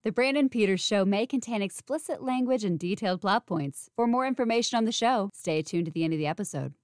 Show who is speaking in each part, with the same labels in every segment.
Speaker 1: The Brandon Peters Show may contain explicit language and detailed plot points. For more information on the show, stay tuned to the end of the episode.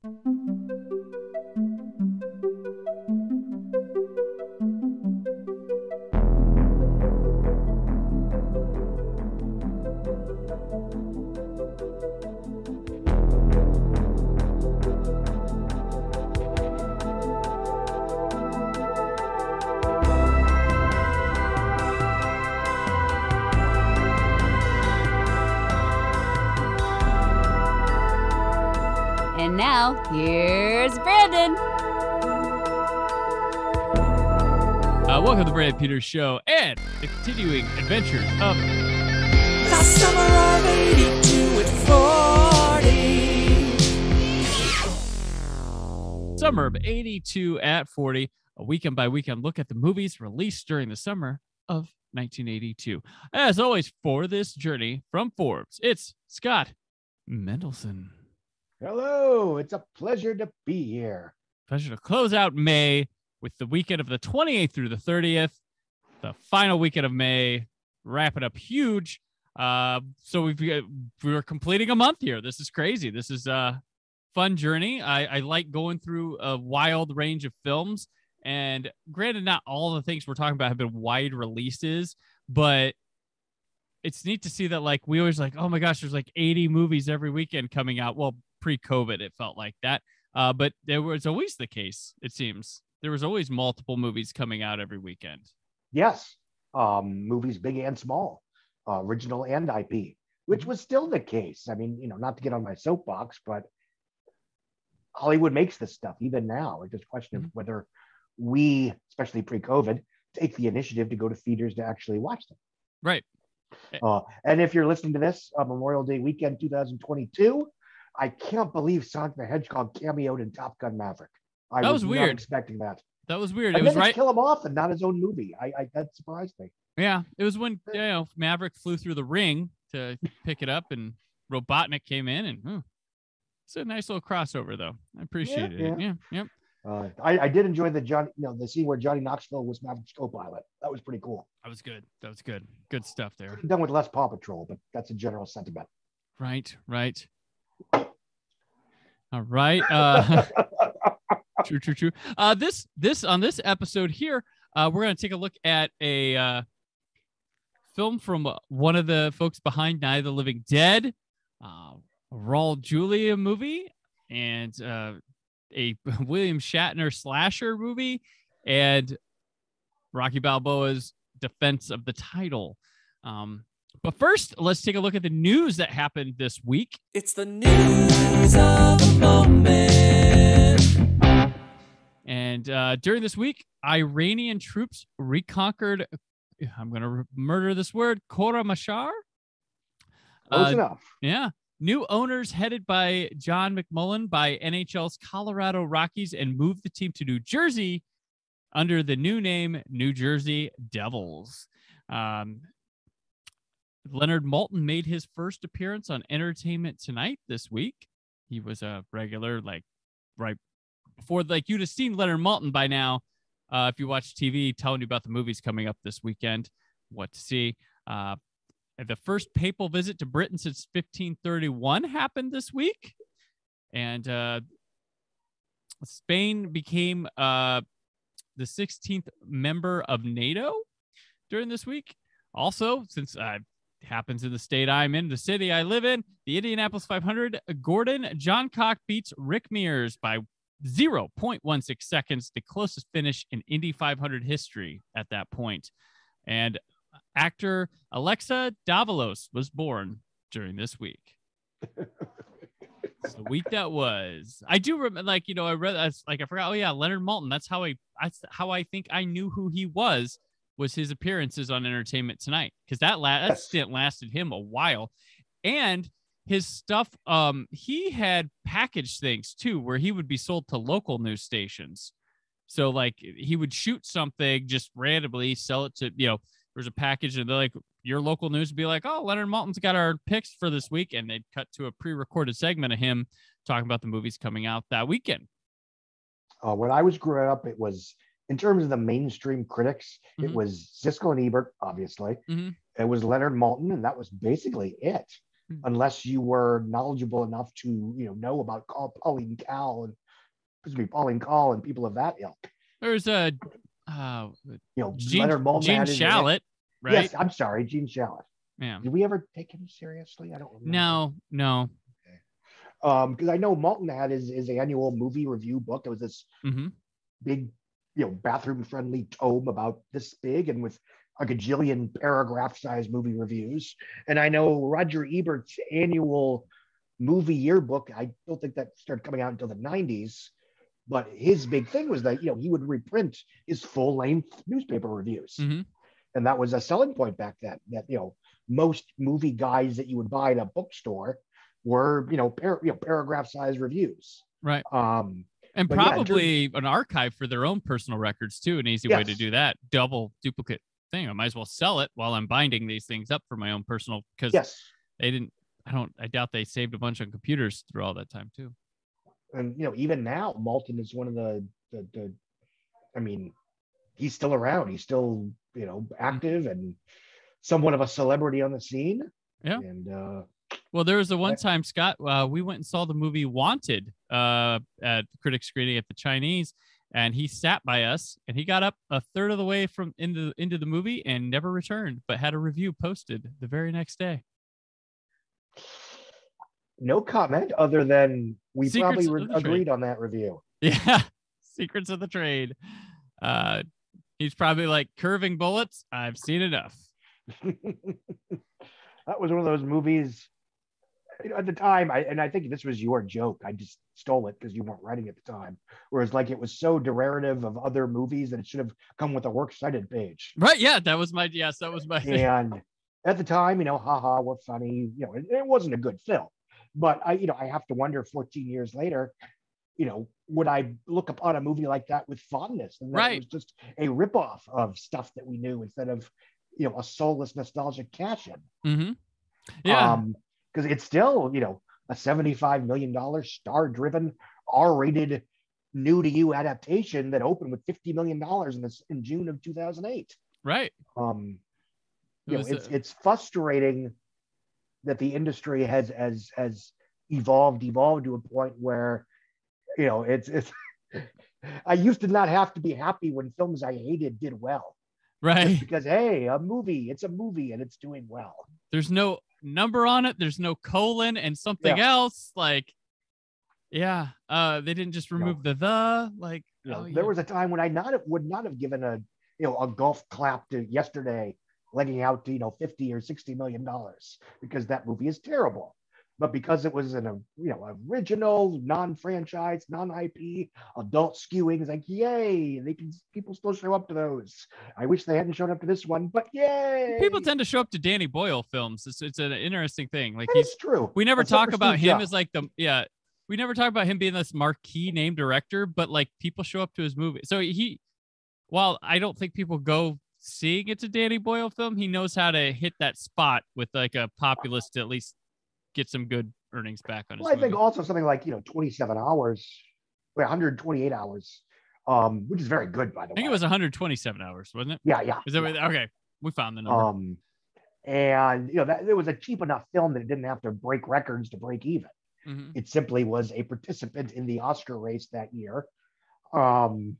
Speaker 1: And now, here's Brandon.
Speaker 2: Welcome to the Brandon Peters Show and the continuing adventures of
Speaker 3: the summer of 82 at 40.
Speaker 2: Summer of 82 at 40, a weekend by weekend look at the movies released during the summer of 1982. As always, for this journey from Forbes, it's Scott Mendelson.
Speaker 4: Hello, it's a pleasure to be here.
Speaker 2: Pleasure to close out May with the weekend of the 28th through the 30th, the final weekend of May, wrap it up huge. So we're completing a month here. This is crazy. This is a fun journey. I like going through a wild range of films, and granted, not all the things we're talking about have been wide releases, but it's neat to see that, like, we always like, oh my gosh, there's like 80 movies every weekend coming out. Well, pre-COVID, it felt like that. But there was always the case, it seems. There was always multiple movies coming out every weekend.
Speaker 4: Yes. Movies big and small, original and IP, which was still the case. I mean, not to get on my soapbox, but Hollywood makes this stuff even now. It's just a question of whether we, especially pre-COVID, take the initiative to go to theaters to actually watch them.
Speaker 2: Right.
Speaker 4: And if you're listening to this on Memorial Day weekend 2022, I can't believe Sonic the Hedgehog cameoed in Top Gun Maverick. I was weird. Not expecting that.
Speaker 2: That was weird.
Speaker 4: And
Speaker 2: it was
Speaker 4: right. Kill him off and not his own movie. That surprised me.
Speaker 2: Yeah, it was when Maverick flew through the ring to pick it up, and Robotnik came in, and it's a nice little crossover, though. I appreciated it. Yeah, yep.
Speaker 4: I did enjoy the scene where Johnny Knoxville was Maverick's co-pilot. That was pretty cool.
Speaker 2: That was good. Good stuff there.
Speaker 4: Done with less Paw Patrol, but that's a general sentiment.
Speaker 2: Right. All right. True. This on this episode here, we're going to take a look at a film from one of the folks behind Night of the Living Dead, a Raul Julia movie, and a William Shatner slasher movie, and Rocky Balboa's defense of the title. But first, let's take a look at the news that happened this week.
Speaker 3: It's the news of the moment.
Speaker 2: And during this week, Iranian troops reconquered, I'm going to murder this word, Khorramshahr.
Speaker 4: Close enough.
Speaker 2: Yeah. New owners headed by John McMullen by NHL's Colorado Rockies and moved the team to New Jersey under the new name New Jersey Devils. Leonard Maltin made his first appearance on Entertainment Tonight this week. He was a regular, right before, you'd have seen Leonard Maltin by now. If you watch TV, telling you about the movies coming up this weekend, what to see. The first papal visit to Britain since 1531 happened this week. And Spain became the 16th member of NATO during this week. Also, since happens in the state I'm in, the city I live in, the Indianapolis 500, Gordon Johncock beats Rick Mears by 0.16 seconds, the closest finish in Indy 500 history at that point. And actor Alexa Davalos was born during this week. It's the week that was. I do remember, I read, I forgot. Oh yeah, Leonard Maltin. That's how I think I knew who he was his appearances on Entertainment Tonight, because that stint lasted him a while, and his stuff. He had packaged things too, where he would be sold to local news stations. So he would shoot something just randomly, sell it to there's a package, and they're like, your local news would be like, oh, Leonard Maltin's got our picks for this week, and they'd cut to a pre-recorded segment of him talking about the movies coming out that weekend.
Speaker 4: When I was growing up, it was, in terms of the mainstream critics, it was Siskel and Ebert, obviously, It was Leonard Maltin, and that was basically it, unless you were knowledgeable enough to, know about Pauline Kael and people of that ilk.
Speaker 2: There's a
Speaker 4: Leonard Maltin
Speaker 2: Gene
Speaker 4: had
Speaker 2: Shalit, right?
Speaker 4: Yes, I'm sorry, Gene Shalit.
Speaker 2: Yeah.
Speaker 4: Did we ever take him seriously? I don't remember.
Speaker 2: No.
Speaker 4: Because I know Maltin had his annual movie review book. It was this big, bathroom-friendly tome about this big and with a gajillion paragraph-sized movie reviews. And I know Roger Ebert's annual movie yearbook, I don't think that started coming out until the 90s, but his big thing was that, he would reprint his full-length newspaper reviews. And that was a selling point back then, that, most movie guides that you would buy in a bookstore were, paragraph-sized reviews.
Speaker 2: Right. And probably an archive for their own personal records too. An easy way to do that. Double duplicate thing. I might as well sell it while I'm binding these things up for my own personal, because I doubt they saved a bunch on computers through all that time too.
Speaker 4: And even now, Maltin is one of the I mean, he's still around. He's still, active and somewhat of a celebrity on the scene.
Speaker 2: Yeah.
Speaker 4: And
Speaker 2: well, there was the one time, Scott, we went and saw the movie Wanted at the critic screening at the Chinese, and he sat by us, and he got up a third of the way from into the movie and never returned, but had a review posted the very next day.
Speaker 4: No comment other than we
Speaker 2: Secrets
Speaker 4: probably agreed on that review.
Speaker 2: Yeah, secrets of the trade. He's probably like, curving bullets, I've seen enough.
Speaker 4: That was one of those movies. At the time, I think this was your joke. I just stole it because you weren't writing at the time. Whereas, like, it was so derivative of other movies that it should have come with a works cited page.
Speaker 2: Right? Yeah, that was my.
Speaker 4: And at the time, haha, we're funny. It wasn't a good film, but I have to wonder, 14 years later, would I look upon a movie like that with fondness? And that it was just a ripoff of stuff that we knew instead of, a soulless nostalgic cash-in.
Speaker 2: Yeah.
Speaker 4: Because it's still, a $75 million star-driven, R-rated, new-to-you adaptation that opened with $50 million in June of 2008.
Speaker 2: Right.
Speaker 4: It's frustrating that the industry has evolved to a point where, it's. I used to not have to be happy when films I hated did well.
Speaker 2: Right.
Speaker 4: Just because, hey, it's a movie and it's doing well.
Speaker 2: There's no number on it. There's no colon and something else. Like, they didn't just remove the. Like,
Speaker 4: there was a time when I would not have given a golf clap to Yesterday, legging out to, $50 or $60 million because that movie is terrible. But because it was an original, non-franchise, non-IP, adult skewing, it's like, yay! People still show up to those. I wish they hadn't shown up to this one, but yay!
Speaker 2: People tend to show up to Danny Boyle films. It's an interesting thing. Like,
Speaker 4: it's true.
Speaker 2: We never talk about him as like we never talk about him being this marquee name director, but like people show up to his movie. So while I don't think people go seeing it's a Danny Boyle film, he knows how to hit that spot with like a populace to at least get some good earnings back on his movie.
Speaker 4: I think also something like 27 hours, 128 hours, which is very good, by the way.
Speaker 2: I think it was 127 hours, wasn't it?
Speaker 4: Yeah.
Speaker 2: Is that okay? We found the number.
Speaker 4: And that it was a cheap enough film that it didn't have to break records to break even. It simply was a participant in the Oscar race that year, and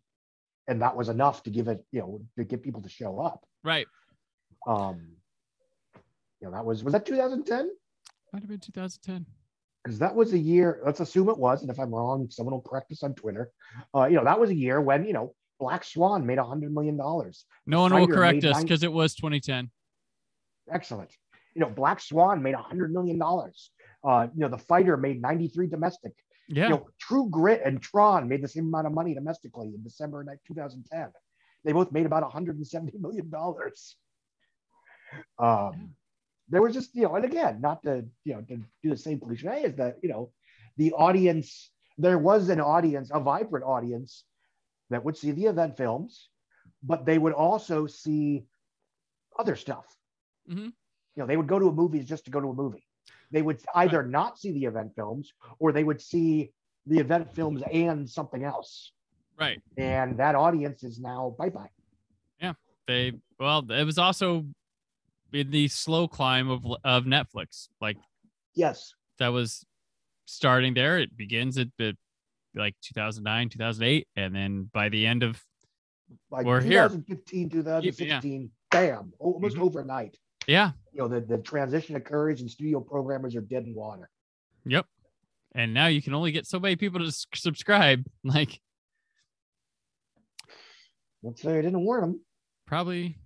Speaker 4: that was enough to give it, to get people to show up.
Speaker 2: Right.
Speaker 4: That was that 2010?
Speaker 2: Might have been 2010.
Speaker 4: Because that was a year, let's assume it was, and if I'm wrong, someone will correct us on Twitter. That was a year when, Black Swan made $100 million.
Speaker 2: No one will correct us because it was 2010.
Speaker 4: Excellent. Black Swan made $100 million. The Fighter made 93 domestic.
Speaker 2: Yeah.
Speaker 4: True Grit and Tron made the same amount of money domestically in December 2010. They both made about $170 million. There was just, and again, not to, to do the same cliche as that, the audience, there was an audience, a vibrant audience that would see the event films, but they would also see other stuff. They would go to a movie just to go to a movie. They would either not see the event films or they would see the event films and something else.
Speaker 2: Right.
Speaker 4: And that audience is now bye-bye.
Speaker 2: Yeah. It was also in the slow climb of Netflix. Like
Speaker 4: Yes.
Speaker 2: that was starting there. It begins at like 2009, 2008. And then by the end of,
Speaker 4: Like
Speaker 2: we're here.
Speaker 4: 2015, 2016, bam, almost overnight.
Speaker 2: Yeah.
Speaker 4: The transition occurs and studio programmers are dead in water.
Speaker 2: Yep. And now you can only get so many people to subscribe. Like,
Speaker 4: Let's say I didn't warn them.
Speaker 2: probably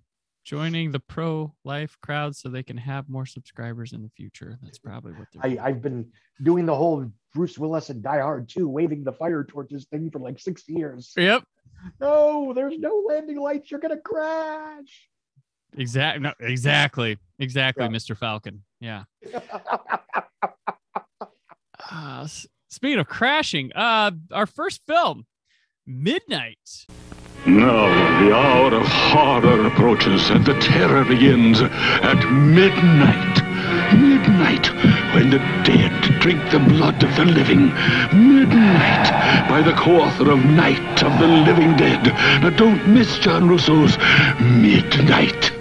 Speaker 2: joining the pro-life crowd so they can have more subscribers in the future. That's probably what they're doing.
Speaker 4: I've been doing the whole Bruce Willis and Die Hard 2 waving the fire torches thing for like 6 years.
Speaker 2: Yep.
Speaker 4: No, there's no landing lights. You're going to crash.
Speaker 2: Exactly,
Speaker 4: Yeah.
Speaker 2: Mr. Falcon. Yeah. Speaking of crashing, our first film, Midnight.
Speaker 5: Now the hour of horror approaches and the terror begins at midnight. Midnight, when the dead drink the blood of the living. Midnight, by the co-author of Night of the Living Dead. Now don't miss John Russo's Midnight.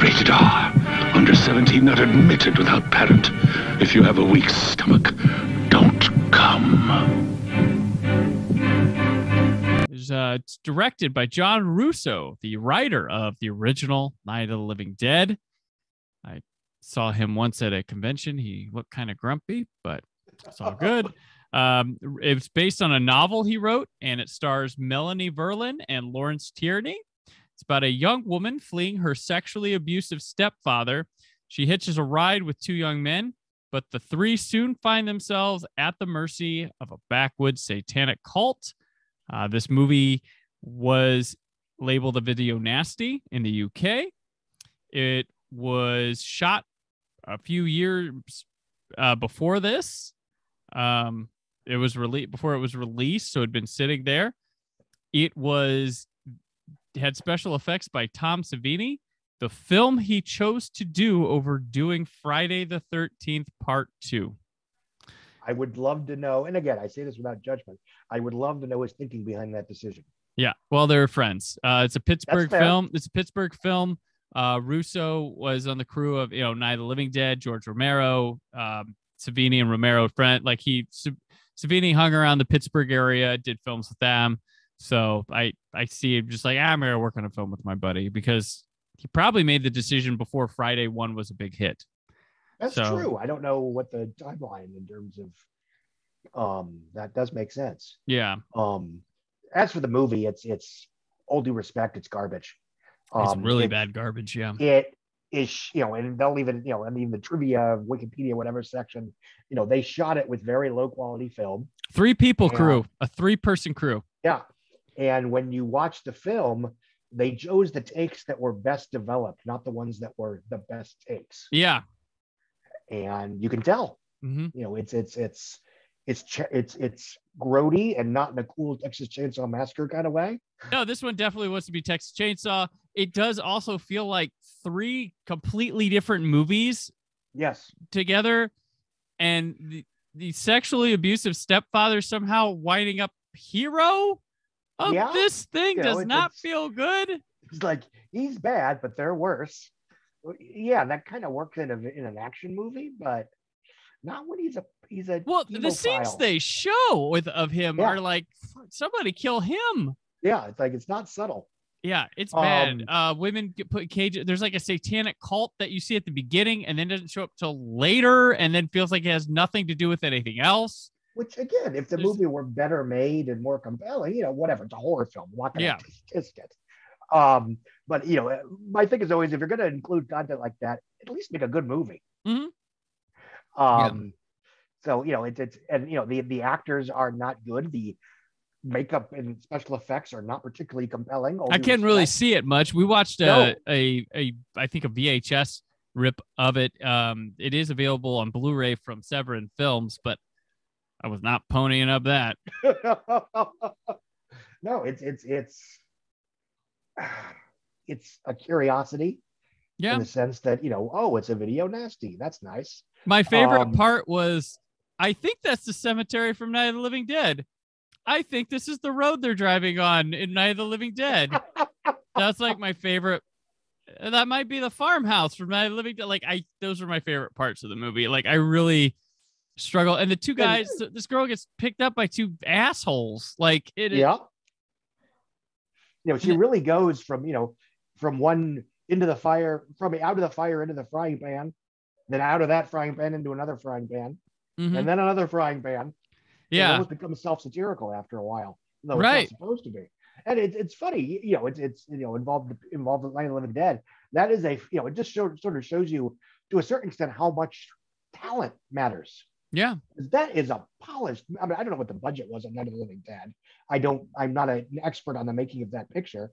Speaker 5: Rated R. Under 17, not admitted without parent. If you have a weak stomach, don't come.
Speaker 2: It's directed by John Russo, the writer of the original Night of the Living Dead. I saw him once at a convention. He looked kind of grumpy, but it's all good. It's based on a novel he wrote, and it stars Melanie Verlin and Lawrence Tierney. It's about a young woman fleeing her sexually abusive stepfather. She hitches a ride with 2 young men, but the 3 soon find themselves at the mercy of a backwoods satanic cult. This movie was labeled a video nasty in the UK. It was shot a few years before this. It was before it was released, so it had been sitting there. It had special effects by Tom Savini. The film he chose to do over doing Friday the 13th Part 2.
Speaker 4: I would love to know, and again, I say this without judgment, I would love to know his thinking behind that decision.
Speaker 2: Yeah, well, they're friends. It's a Pittsburgh film. It's a Pittsburgh film. Russo was on the crew of, Night of the Living Dead, George Romero, Savini and Romero friend. Like Savini hung around the Pittsburgh area, did films with them. So I see him just like, I'm going to work on a film with my buddy, because he probably made the decision before Friday 1 was a big hit.
Speaker 4: That's true. I don't know what the timeline in terms of that does make sense.
Speaker 2: Yeah.
Speaker 4: As for the movie, it's all due respect, it's garbage.
Speaker 2: It's really bad garbage. Yeah.
Speaker 4: It is, and they'll even, the trivia, Wikipedia, whatever section, they shot it with very low quality film.
Speaker 2: 3 people crew, a 3-person crew.
Speaker 4: Yeah. And when you watch the film, they chose the takes that were best developed, not the ones that were the best takes.
Speaker 2: Yeah.
Speaker 4: And you can tell,
Speaker 2: Mm-hmm.
Speaker 4: it's grody and not in a cool Texas Chainsaw Massacre kind of way.
Speaker 2: No, this one definitely wants to be Texas Chainsaw. It does also feel like 3 completely different movies.
Speaker 4: Yes.
Speaker 2: Together, and the sexually abusive stepfather somehow winding up hero of this thing does not feel good.
Speaker 4: It's like, he's bad, but they're worse. Yeah, that kind of works in an action movie, but not when he's a
Speaker 2: well, the scenes they show of him are like, somebody kill him.
Speaker 4: Yeah, it's like, it's not subtle.
Speaker 2: Yeah, it's bad. Women get put in cages. There's like a satanic cult that you see at the beginning and then doesn't show up till later, and then feels like it has nothing to do with anything else.
Speaker 4: Which, again, if the movie were better made and more compelling, whatever, it's a horror film. I'm not going to test it. But my thing is always, if you're going to include content like that, at least make a good movie.
Speaker 2: Mm-hmm.
Speaker 4: So it's the actors are not good. The makeup and special effects are not particularly compelling.
Speaker 2: I can't really see it much. We watched I think a VHS rip of it. It is available on Blu-ray from Severin Films, but I was not ponying up that.
Speaker 4: No, it's a curiosity.
Speaker 2: Yeah.
Speaker 4: In the sense that, it's a video nasty. That's nice.
Speaker 2: My favorite part was, I think that's the cemetery from Night of the Living Dead. I think this is the road they're driving on in Night of the Living Dead. That's like my favorite that might be the farmhouse from Night of the Living Dead. Like those are my favorite parts of the movie. Like I really struggle. And the two guys, this girl gets picked up by two assholes. Like it.
Speaker 4: Yeah. She really goes from one into the fire, from out of the fire into the frying pan, then out of that frying pan into another frying pan, and then another frying pan.
Speaker 2: Yeah,
Speaker 4: it almost becomes self-satirical after a while, though it's
Speaker 2: right.
Speaker 4: not supposed to be. And it's funny, it's involved with Night of the Living Dead. That is it just sort of shows you to a certain extent how much talent matters.
Speaker 2: Yeah,
Speaker 4: that is a polished. I mean, I don't know what the budget was on Night of the Living Dead. I'm not an expert on the making of that picture,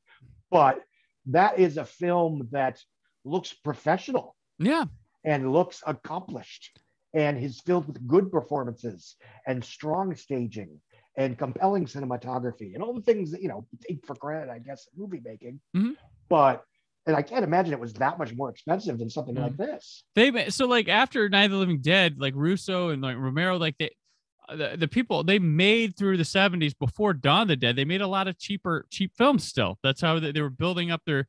Speaker 4: but that is a film that looks professional.
Speaker 2: Yeah, and
Speaker 4: looks accomplished, and is filled with good performances and strong staging and compelling cinematography and all the things that take for granted, I guess, in movie making. But I can't imagine it was that much more expensive than something like this.
Speaker 2: So like after Night of the Living Dead, like Russo and like Romero, like the people they made through the 70s before Dawn of the Dead, they made a lot of cheap films still. That's how they were building up their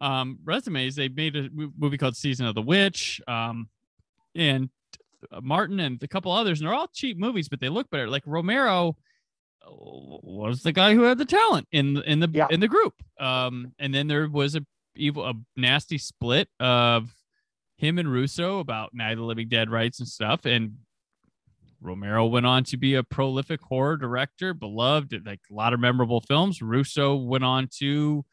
Speaker 2: resumes. They made a movie called Season of the Witch, and Martin and a couple others, and they're all cheap movies, but they look better. Like Romero was the guy who had the talent in the group. And then there was a nasty split of him and Russo about Night of the Living Dead rights and stuff. And Romero went on to be a prolific horror director, beloved, like a lot of memorable films. Russo went on to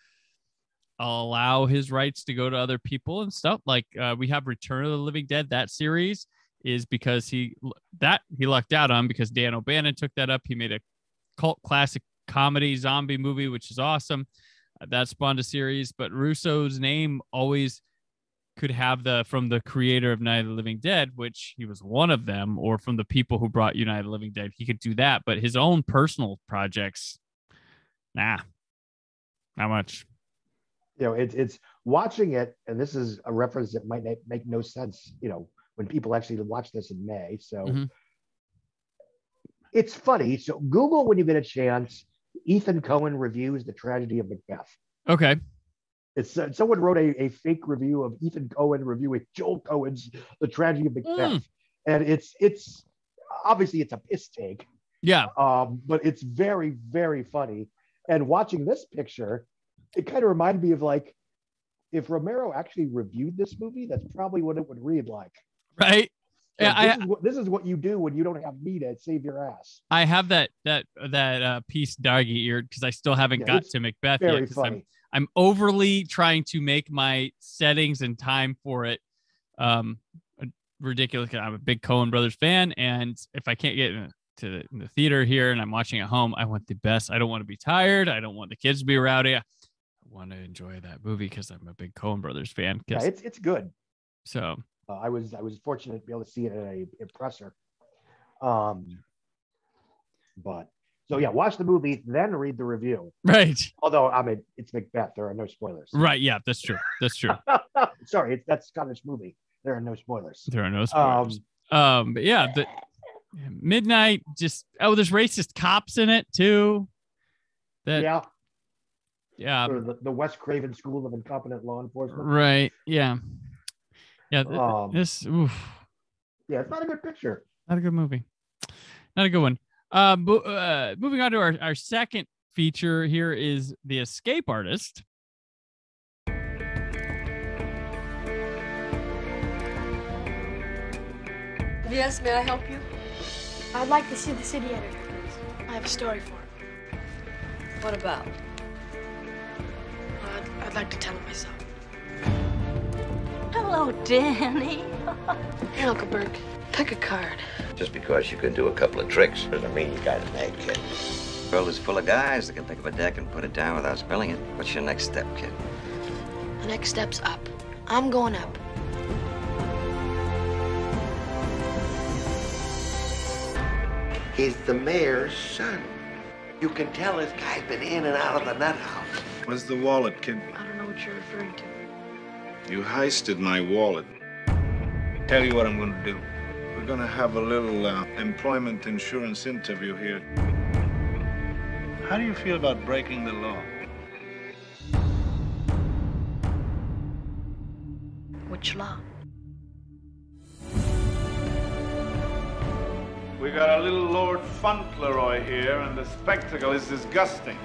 Speaker 2: allow his rights to go to other people and stuff. Like we have Return of the Living Dead. That series is because he lucked out on, because Dan O'Bannon took that up. He made a cult classic comedy zombie movie, which is awesome. That spawned a series, but Russo's name always could have from the creator of Night of the Living Dead, which he was one of them, or from the people who brought you Night of the Living Dead. He could do that, but his own personal projects, not much.
Speaker 4: It's watching it, and this is a reference that might make no sense, when people actually watch this in May. So it's funny. So Google, when you get a chance, Ethan Coen reviews The Tragedy of Macbeth.
Speaker 2: Okay.
Speaker 4: It's someone wrote a fake review of Ethan Coen reviewing Joel Coen's The Tragedy of Macbeth, and it's obviously it's a piss take.
Speaker 2: Yeah.
Speaker 4: But it's very, very funny. And watching this picture, it kind of reminded me of like if Romero actually reviewed this movie, that's probably what it would read like.
Speaker 2: Right.
Speaker 4: Yeah, this is what you do when you don't have me to save your ass.
Speaker 2: I have that piece dog-eared because I still haven't got to Macbeth yet.
Speaker 4: Very funny.
Speaker 2: I'm overly trying to make my settings and time for it ridiculous. I'm a big Coen Brothers fan, and if I can't get in the theater here and I'm watching at home, I want the best. I don't want to be tired. I don't want the kids to be rowdy. I want to enjoy that movie because I'm a big Coen Brothers fan.
Speaker 4: Yeah, it's good.
Speaker 2: So
Speaker 4: I was fortunate to be able to see it at a presser. But so yeah, watch the movie, then read the review.
Speaker 2: Right.
Speaker 4: Although it's Macbeth, there are no spoilers.
Speaker 2: Right. Yeah, that's true. That's true.
Speaker 4: Sorry, that's Scottish movie. There are no spoilers.
Speaker 2: There are no spoilers. But yeah, the Midnight. There's racist cops in it too. Yeah.
Speaker 4: Sort of the Wes Craven School of Incompetent Law Enforcement.
Speaker 2: Right. Yeah. Yeah.
Speaker 4: Yeah, it's not a good picture.
Speaker 2: Not a good movie. Not a good one. Moving on to our second feature here is The Escape Artist.
Speaker 6: Yes, may I help you?
Speaker 7: I'd like to see the city editor, please. I have a story for him.
Speaker 6: What about?
Speaker 7: I'd like to tell it myself.
Speaker 6: Hello, Danny.
Speaker 7: Hey, Uncle Bert, pick a card.
Speaker 8: Just because you can do a couple of tricks doesn't mean you got it made, kid. The world is full of guys that can pick up a deck and put it down without spilling it. What's your next step, kid?
Speaker 7: The next step's up. I'm going up.
Speaker 9: He's the mayor's son. You can tell this guy's been in and out of the nut house.
Speaker 10: Where's the wallet, kid?
Speaker 7: I don't know what you're referring to.
Speaker 10: You heisted my wallet. Tell you what I'm gonna do. We're gonna have a little employment insurance interview here. How do you feel about breaking the law?
Speaker 6: much love.
Speaker 10: We got a little Lord Fauntleroy here, and the spectacle is disgusting.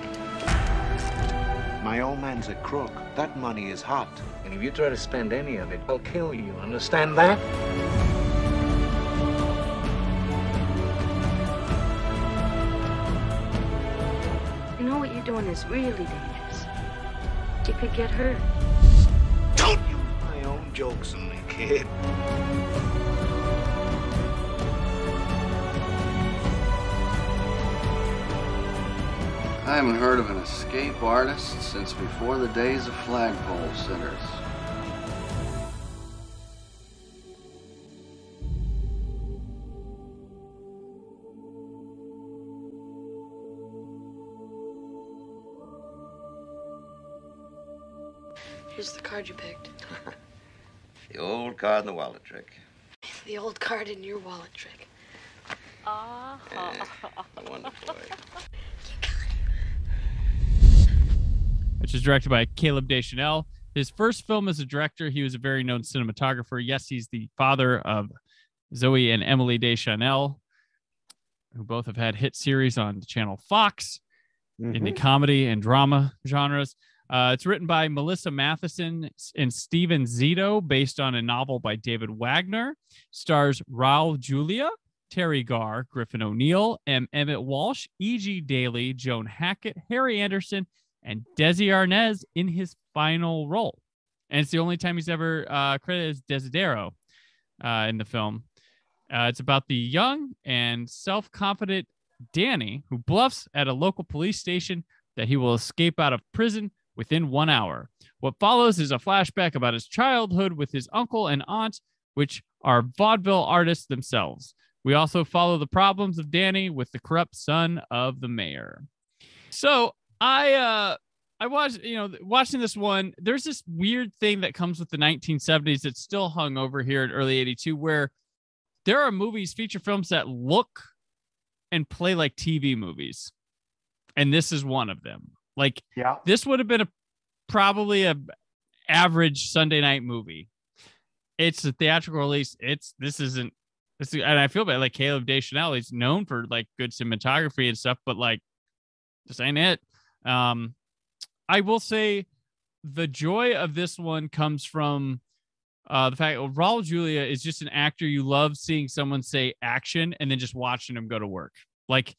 Speaker 9: My old man's a crook. That money is hot.
Speaker 8: And if you try to spend any of it, I'll kill you. Understand that?
Speaker 6: You know what you're doing is really dangerous. You could get hurt.
Speaker 9: Don't use my own jokes on me, kid.
Speaker 11: I haven't heard of an escape artist since before the days of flagpole sitters.
Speaker 6: Here's the card you picked.
Speaker 8: The old card and the wallet trick.
Speaker 6: The old card in your wallet trick.
Speaker 8: Wonderful.
Speaker 2: Which is directed by Caleb Deschanel. His first film as a director, he was a very known cinematographer. Yes, he's the father of Zoe and Emily Deschanel, who both have had hit series on the channel Fox in the comedy and drama genres. It's written by Melissa Matheson and Steven Zito, based on a novel by David Wagner. Stars Raul Julia, Terry Garr, Griffin O'Neill, Emmett Walsh, E.G. Daly, Joan Hackett, Harry Anderson, and Desi Arnez in his final role. And it's the only time he's ever credited as Desidero in the film. It's about the young and self-confident Danny, who bluffs at a local police station that he will escape out of prison within 1 hour. What follows is a flashback about his childhood with his uncle and aunt, which are vaudeville artists themselves. We also follow the problems of Danny with the corrupt son of the mayor. So I watched, watching this one, there's this weird thing that comes with the 1970s that's still hung over here in early 82, where there are movies, feature films that look and play like TV movies. And this is one of them. Like, this would have been probably a average Sunday night movie. It's a theatrical release. And I feel bad, like Caleb Deschanel, he's known for like good cinematography and stuff, but like, this ain't it. I will say the joy of this one comes from the fact that Raul Julia is just an actor. You love seeing someone say action and then just watching him go to work. Like,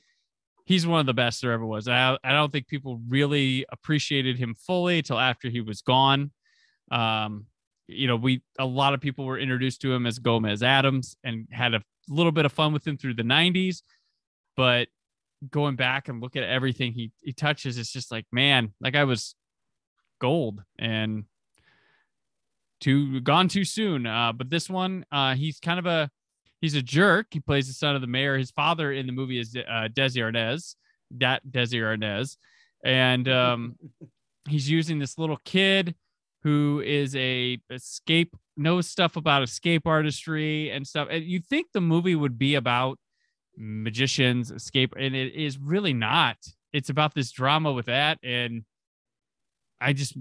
Speaker 2: he's one of the best there ever was. I don't think people really appreciated him fully till after he was gone. A lot of people were introduced to him as Gomez Adams and had a little bit of fun with him through the 90s, but going back and look at everything he touches, it's just like, man, that guy was gold and gone too soon. But this one, he's he's a jerk. He plays the son of the mayor. His father in the movie is Desi Arnez. And he's using this little kid who is knows stuff about escape artistry and stuff. And you'd think the movie would be about magicians, escape, and it is really not. It's about this drama with that. And I just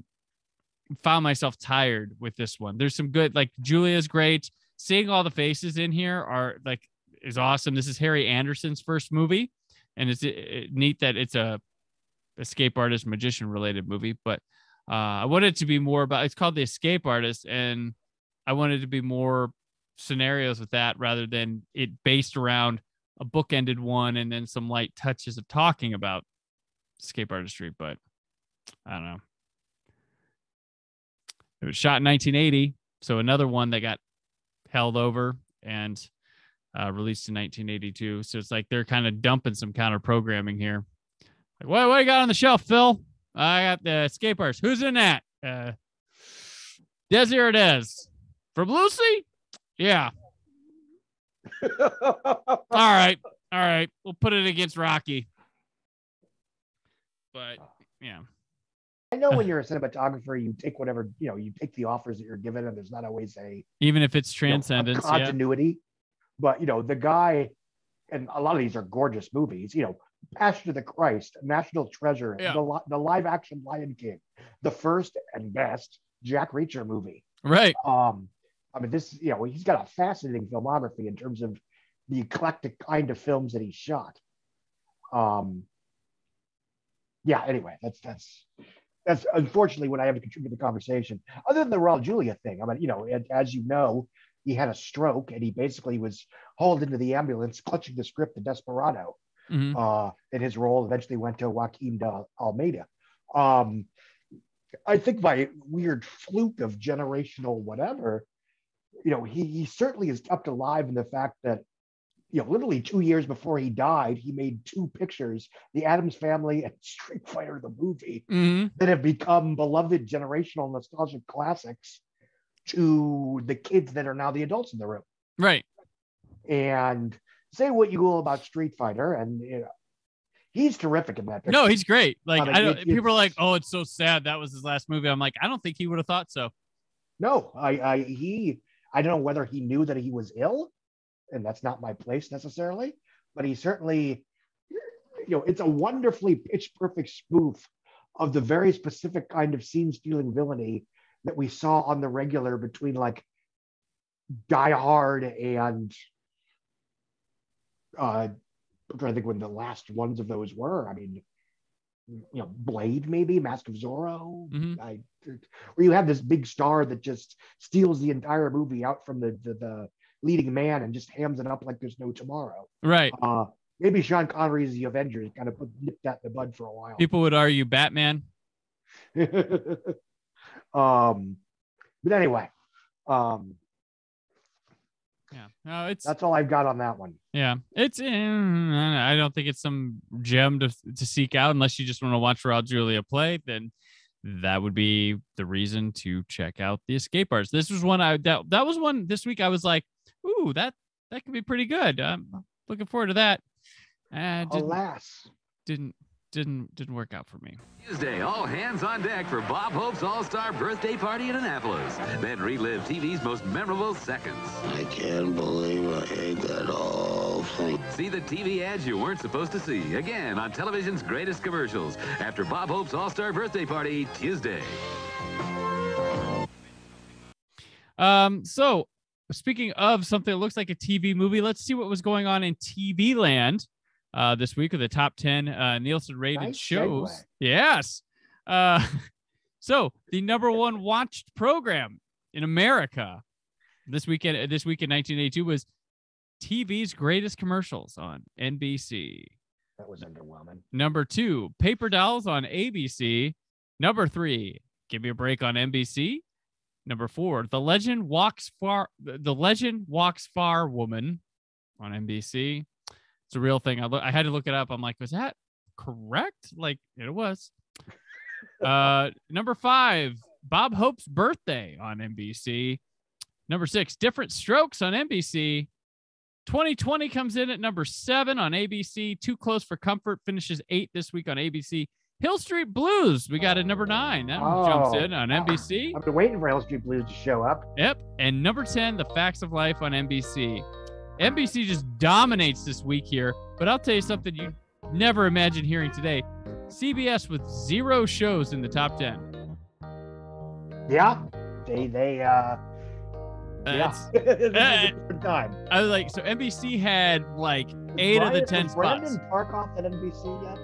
Speaker 2: found myself tired with this one. There's some good, like, Julia's great. Seeing all the faces in here is awesome. This is Harry Anderson's first movie, and it's neat that it's a escape artist magician related movie. But I wanted it to be more about. It's called The Escape Artist, and I wanted to be more scenarios with that rather than it based around a bookended one and then some light touches of talking about escape artistry. But I don't know. It was shot in 1980, so another one that got held over and released in 1982. So it's like they're kind of dumping some counter programming here. Like, what you got on the shelf, Phil? I got the escape artist. Who's in that? Desi Arnez from Lucy? Yeah. All right. We'll put it against Rocky. But yeah.
Speaker 4: I know when you're a cinematographer, you take whatever, you take the offers that you're given, and there's not always
Speaker 2: even if it's transcendence,
Speaker 4: continuity. But, the guy, and a lot of these are gorgeous movies, Passion of the Christ, National Treasure, the live action Lion King, the first and best Jack Reacher movie.
Speaker 2: Right.
Speaker 4: I mean, this, he's got a fascinating filmography in terms of the eclectic kind of films that he shot. Anyway, that's unfortunately what I have to contribute to the conversation. Other than the Raul Julia thing, I mean, as you know, he had a stroke and he basically was hauled into the ambulance, clutching the script of Desperado. And his role eventually went to Joaquin de Almeida. I think by weird fluke of generational whatever, he certainly is kept alive in the fact that, literally 2 years before he died, he made 2 pictures, The Addams Family and Street Fighter, the movie, that have become beloved generational nostalgic classics to the kids that are now the adults in the room.
Speaker 2: Right.
Speaker 4: And say what you will about Street Fighter, and he's terrific in that picture.
Speaker 2: No, he's great. Like, people are like, "Oh, it's so sad that was his last movie." I'm like, I don't think he would have thought so.
Speaker 4: No, I don't know whether he knew that he was ill, and that's not my place necessarily, but he certainly, it's a wonderfully pitch perfect spoof of the very specific kind of scene stealing villainy that we saw on the regular between like Die Hard and I'm trying to think when the last ones of those were. I mean, Blade, maybe Mask of Zorro, where you have this big star that just steals the entire movie out from the leading man and just hams it up like there's no tomorrow.
Speaker 2: Right.
Speaker 4: Maybe Sean Connery's The Avengers kind of nipped that in the bud for a while.
Speaker 2: People would argue Batman.
Speaker 4: But anyway,
Speaker 2: no,
Speaker 4: that's all I've got on that one.
Speaker 2: Yeah, it's I don't think it's some gem to seek out unless you just want to watch Raul Julia play. Then that would be the reason to check out The Escape Artist. This was one that was one this week. I was like, ooh, that could be pretty good. I'm looking forward to that.
Speaker 4: Alas,
Speaker 2: didn't work out for me.
Speaker 12: Tuesday, all hands on deck for Bob Hope's All-Star Birthday Party in Annapolis. Then relive TV's most memorable seconds.
Speaker 9: I can't believe I ate that whole thing.
Speaker 12: See the TV ads you weren't supposed to see again on television's greatest commercials after Bob Hope's All-Star Birthday Party Tuesday.
Speaker 2: So speaking of something that looks like a TV movie, let's see what was going on in TV land this week with the top 10 Nielsen rated shows.
Speaker 4: Segue.
Speaker 2: Yes. So the number one watched program in America this week in 1982 was TV's Greatest Commercials on NBC.
Speaker 4: That was underwhelming.
Speaker 2: Number 2, Paper Dolls on ABC. Number 3, Give Me a Break on NBC. Number 4, The Legend Walks Far Woman on NBC. It's a real thing. I had to look it up. I'm like, was that correct? Like, it was. Number 5, Bob Hope's Birthday on NBC. Number 6, Different Strokes on NBC. 2020 comes in at number 7 on ABC. Too Close for Comfort finishes 8 this week on ABC. Hill Street Blues, we got a number 9. That one jumps in on NBC.
Speaker 4: I've been waiting for Hill Street Blues to show up.
Speaker 2: Yep. And number 10, The Facts of Life on NBC. NBC just dominates this week here, but I'll tell you something you never imagined hearing today. CBS with 0 shows in the top 10.
Speaker 4: Yeah. It's a different time.
Speaker 2: I was like, so NBC had like 8 of the 10 spots.
Speaker 4: Brandon Parkoff at NBC yet?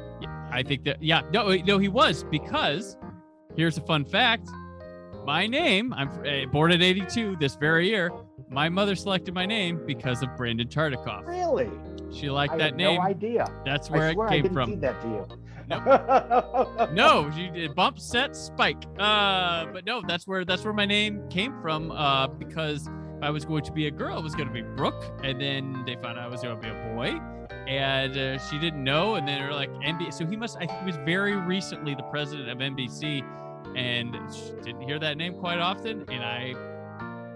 Speaker 2: I think that, no, he was, because here's a fun fact. My name, I'm born in 82, this very year. My mother selected my name because of Brandon Tartikoff.
Speaker 4: Really?
Speaker 2: She liked that name.
Speaker 4: No idea.
Speaker 2: That's where it came from.
Speaker 4: I didn't feed that to you.
Speaker 2: No, she did bump set spike. But no, that's where my name came from. Because if I was going to be a girl, it was going to be Brooke, and then they found out I was going to be a boy. And she didn't know, and then they're like NBC. So I think he was very recently the president of NBC, and didn't hear that name quite often. And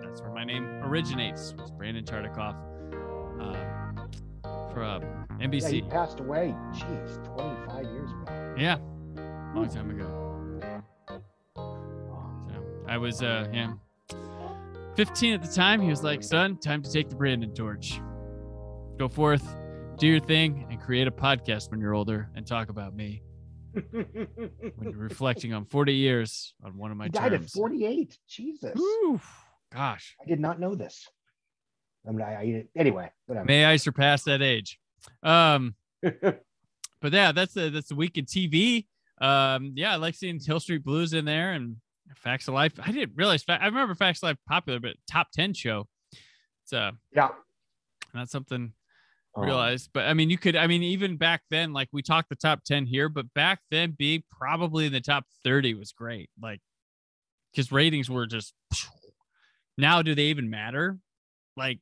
Speaker 2: that's where my name originates. Was Brandon Tartikoff for NBC.
Speaker 4: Yeah, he passed away. Jeez, 25 years ago.
Speaker 2: Yeah, long time ago. So I was 15 at the time. He was like, "Son, time to take the Brandon torch. Go forth, do your thing, and create a podcast when you're older and talk about me." When you're reflecting on 40 years on one of my
Speaker 4: he died
Speaker 2: terms.
Speaker 4: at 48. Jesus.
Speaker 2: Ooh, gosh.
Speaker 4: I did not know this. I mean, anyway, whatever.
Speaker 2: May I surpass that age? But yeah, that's the week in TV. Yeah, I like seeing Hill Street Blues in there and Facts of Life. I didn't realize. I remember Facts of Life popular, but top 10 show. It's
Speaker 4: yeah,
Speaker 2: not something realized. But I mean, even back then, like we talked the top 10 here, but back then being probably in the top 30 was great. Like, because ratings were just. Now, do they even matter? Like,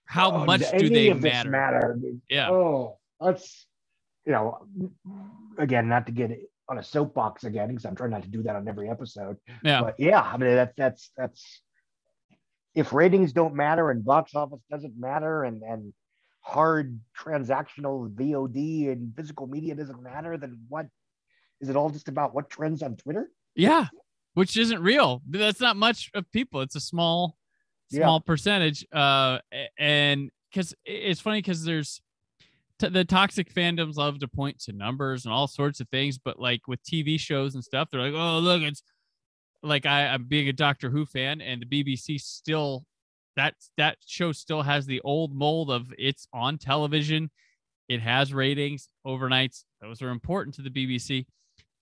Speaker 2: how much do they matter? Yeah.
Speaker 4: Oh, that's, again, not to get on a soapbox again, because I'm trying not to do that on every episode.
Speaker 2: Yeah.
Speaker 4: But yeah, I mean, that's if ratings don't matter and box office doesn't matter and hard transactional VOD and physical media doesn't matter, then what is it all just about what trends on Twitter?
Speaker 2: Yeah. Which isn't real. That's not much of people. It's a small percentage. And because it's funny because there's the toxic fandoms love to point to numbers and all sorts of things. But like with TV shows and stuff, they're like, oh, look, it's like I'm being a Doctor Who fan and the BBC still that show still has the old mold of it's on television. It has ratings overnights. Those are important to the BBC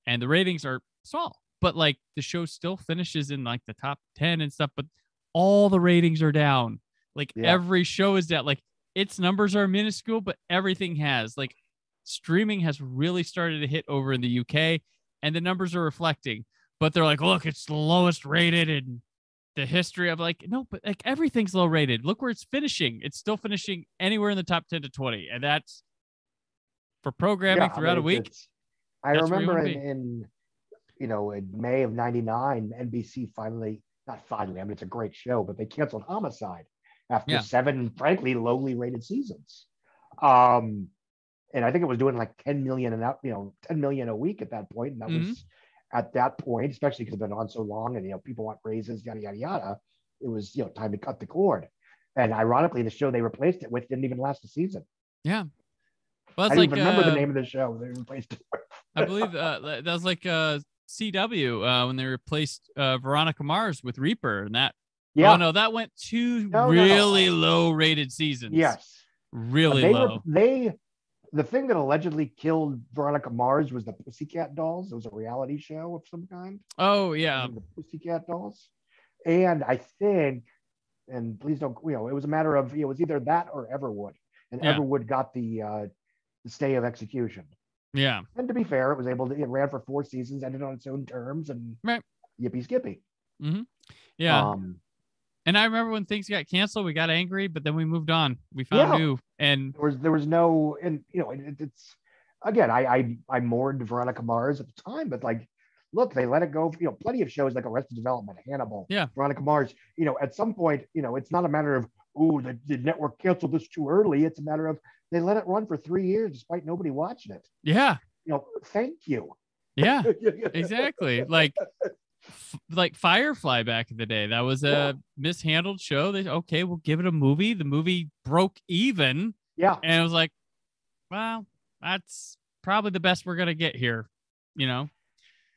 Speaker 2: and the ratings are small. But like the show still finishes in like the top 10 and stuff, but all the ratings are down. Like every show is down. Like its numbers are minuscule, but everything has. Like streaming has really started to hit over in the UK and the numbers are reflecting. But they're like, look, it's the lowest rated in the history of like, no, but like everything's low rated. Look where it's finishing. It's still finishing anywhere in the top 10 to 20. And that's for programming throughout a week.
Speaker 4: I remember in May of '99, NBC not finally, I mean, it's a great show, but they canceled Homicide after 7, frankly, lowly rated seasons. And I think it was doing like 10 million a week at that point. And that was at that point, especially because it's been on so long and, people want raises, yada, yada, yada. It was, time to cut the cord. And ironically, the show they replaced it with didn't even last a season.
Speaker 2: Yeah. Well,
Speaker 4: I don't even remember the name of the show they replaced it with.
Speaker 2: I believe that was like CW when they replaced Veronica Mars with Reaper and that. Yeah. Oh no, that went to really low rated seasons.
Speaker 4: Yes.
Speaker 2: Really low.
Speaker 4: The thing that allegedly killed Veronica Mars was the Pussycat Dolls. It was a reality show of some kind.
Speaker 2: Oh yeah.
Speaker 4: The Pussycat Dolls. And I think, and please don't, it was a matter of, it was either that or Everwood. And Everwood got the stay of execution.
Speaker 2: Yeah.
Speaker 4: And to be fair, it ran for 4 seasons, ended on its own terms, and yippee skippy.
Speaker 2: Mm-hmm. Yeah. And I remember when things got canceled, we got angry, but then we moved on. We found new, and
Speaker 4: there was no, and it's again, I mourned Veronica Mars at the time, but like, look, they let it go. Plenty of shows like Arrested Development, Hannibal, Veronica Mars. At some point, it's not a matter of the network canceled this too early. It's a matter of they let it run for 3 years despite nobody watching it.
Speaker 2: Yeah.
Speaker 4: Thank you.
Speaker 2: Yeah, exactly. Like Firefly back in the day. That was a mishandled show. We'll give it a movie. The movie broke even.
Speaker 4: Yeah.
Speaker 2: And it was like, well, that's probably the best we're going to get here.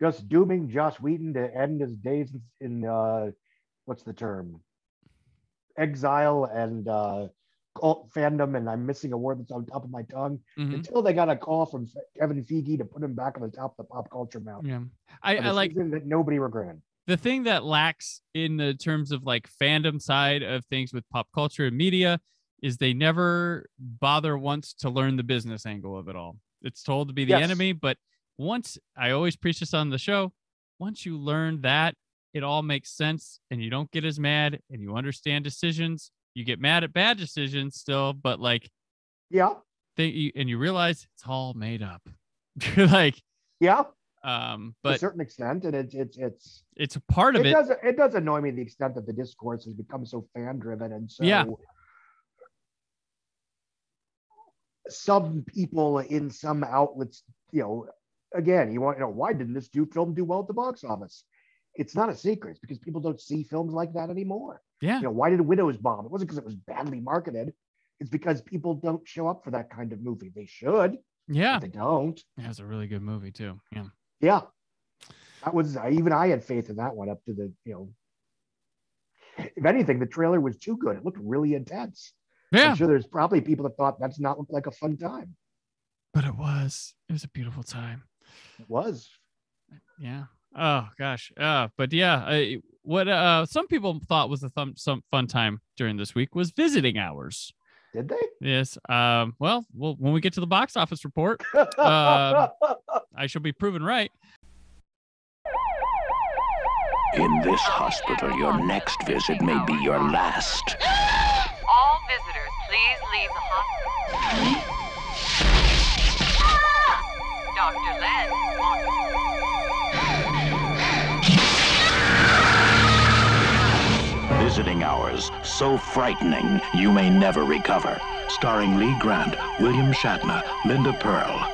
Speaker 4: Just dooming Joss Whedon to end his days in what's the term? Exile and cult fandom, and I'm missing a word that's on top of my tongue, until they got a call from Kevin Feige to put him back on the top of the pop culture mountain.
Speaker 2: Yeah. I like
Speaker 4: that nobody regretted.
Speaker 2: The thing that lacks in the terms of like fandom side of things with pop culture and media is they never bother once to learn the business angle of it all. It's told to be the enemy, but once, I always preach this on the show, once you learn that, it all makes sense and you don't get as mad and you understand decisions. You get mad at bad decisions still, but like, and you realize it's all made up. Like, but
Speaker 4: to a certain extent, and
Speaker 2: it's a part of it.
Speaker 4: It does annoy me the extent that the discourse has become so fan driven and so some people in some outlets, again, you want why didn't this film do well at the box office? It's not a secret. It's because people don't see films like that anymore.
Speaker 2: Yeah.
Speaker 4: Why did Widows bomb? It wasn't because it was badly marketed. It's because people don't show up for that kind of movie. They should.
Speaker 2: Yeah.
Speaker 4: But they don't.
Speaker 2: Yeah, it's a really good movie too. Yeah.
Speaker 4: Yeah. That was, even I had faith in that one up to the, if anything, the trailer was too good. It looked really intense.
Speaker 2: Yeah.
Speaker 4: I'm sure there's probably people that thought that's not look like a fun time.
Speaker 2: But it was a beautiful time.
Speaker 4: It was.
Speaker 2: Yeah. Oh gosh. But yeah, what some people thought was some fun time during this week was visiting hours.
Speaker 4: Did they?
Speaker 2: Yes. Well, when we get to the box office report, I shall be proven right.
Speaker 13: In this hospital, your next visit may be your last.
Speaker 14: All visitors, please leave the hospital. Dr. Len wants...
Speaker 13: Visiting hours, so frightening you may never recover. Starring Lee Grant, William Shatner, Linda Pearl.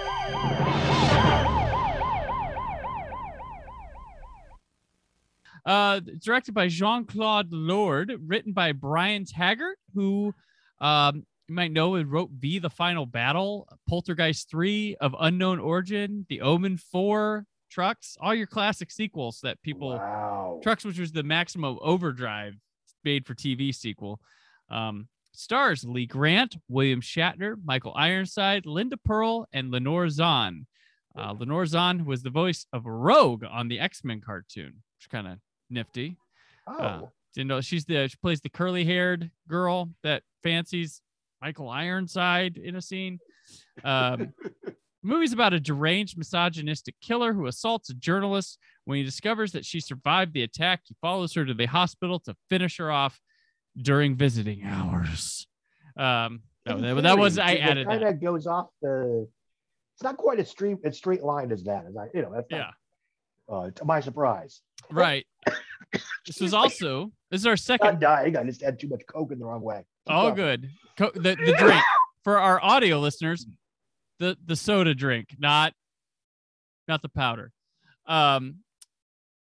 Speaker 2: Directed by Jean-Claude Lord, written by Brian Taggart, who you might know it wrote V, The Final Battle, Poltergeist 3, Of Unknown Origin, The Omen 4, Trucks, all your classic sequels that people...
Speaker 4: Wow.
Speaker 2: Trucks, which was the Maximum Overdrive made for TV sequel. Stars Lee Grant, William Shatner, Michael Ironside, Linda Pearl, and Lenore Zahn. Lenore Zahn was the voice of Rogue on the X-Men cartoon, which is kind of nifty. Didn't know she plays the curly-haired girl that fancies Michael Ironside in a scene. The movie's about a deranged, misogynistic killer who assaults a journalist. When he discovers that she survived the attack, he follows her to the hospital to finish her off during visiting hours. That was I added.
Speaker 4: It kind of goes off the. It's not quite a straight line as that. As that's not, to my surprise.
Speaker 2: Right. This is our second.
Speaker 4: I'm dying. I just had too much Coke in the wrong way.
Speaker 2: All good. The drink for our audio listeners, the soda drink, not the powder.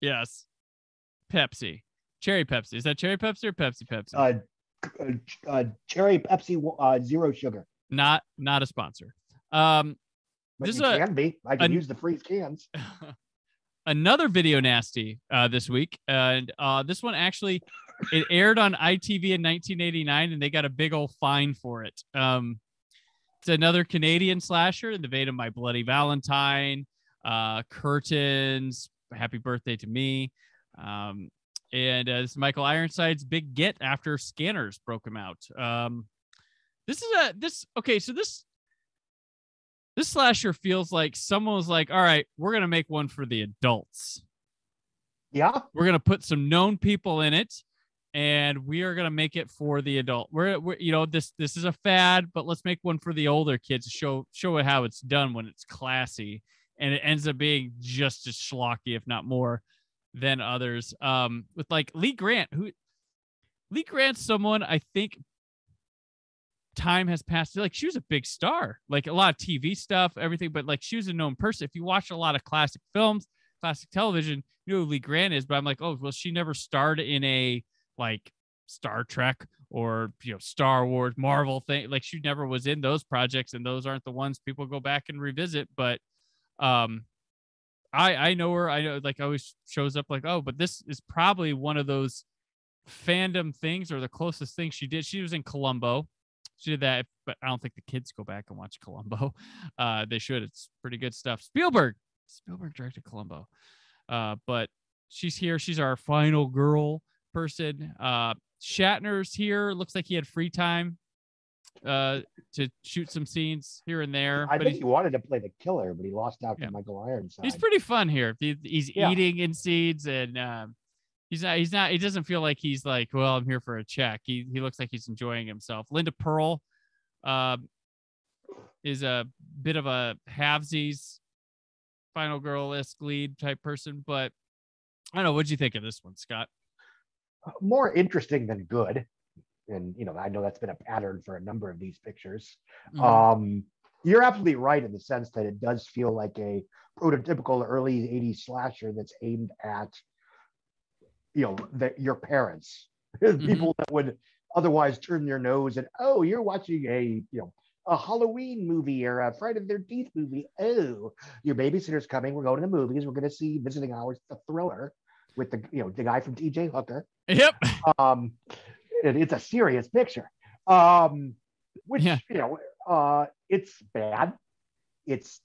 Speaker 2: Yes, Pepsi, cherry Pepsi. Is that cherry Pepsi or Pepsi?
Speaker 4: Cherry Pepsi, zero sugar.
Speaker 2: Not a sponsor.
Speaker 4: But this can be. I can use the freeze cans.
Speaker 2: Another video nasty this week, and this one actually it aired on ITV in 1989, and they got a big old fine for it. It's another Canadian slasher in the vein of My Bloody Valentine, Curtains, Happy Birthday to Me, and this is Michael Ironside's big get after Scanners broke him out. This slasher feels like someone was like, all right, we're going to make one for the adults.
Speaker 4: Yeah.
Speaker 2: We're going to put some known people in it, and we are going to make it for the adult. We're this is a fad, but let's make one for the older kids to show it how it's done when it's classy. And it ends up being just as schlocky, if not more, than others. With like Lee Grant's someone I think time has passed. Like she was a big star, like a lot of TV stuff, everything, but like she was a known person. If you watch a lot of classic films, classic television, you know who Lee Grant is. But I'm like, oh well, she never starred in a like Star Trek or Star Wars, Marvel thing. Like she never was in those projects, and those aren't the ones people go back and revisit. But I know her. I know, like, always shows up like, oh, but this is probably one of those fandom things or the closest thing she did. She was in Columbo. She did that, but I don't think the kids go back and watch Columbo. They should. It's pretty good stuff. Spielberg directed Columbo. But she's here. She's our final girl person. Shatner's here. Looks like he had free time to shoot some scenes here and there.
Speaker 4: I think he wanted to play the killer, but he lost out to Michael Ironside.
Speaker 2: He's pretty fun here. He's eating in scenes, and he's not. He doesn't feel like he's like, well, I'm here for a check. He looks like he's enjoying himself. Linda Pearl is a bit of a halvesies final girl-esque lead type person, but I don't know. What'd you think of this one, Scott?
Speaker 4: More interesting than good. And, I know that's been a pattern for a number of these pictures. Mm-hmm. You're absolutely right in the sense that it does feel like a prototypical early 80s slasher that's aimed at, your parents, mm-hmm. people that would otherwise turn their nose and, oh, you're watching a Halloween movie or a Friday the 13th movie. Oh, your babysitter's coming. We're going to the movies. We're going to see Visiting Hours, the thriller. with the guy from T.J. Hooker.
Speaker 2: Yep.
Speaker 4: It's a serious picture. Which it's bad. It's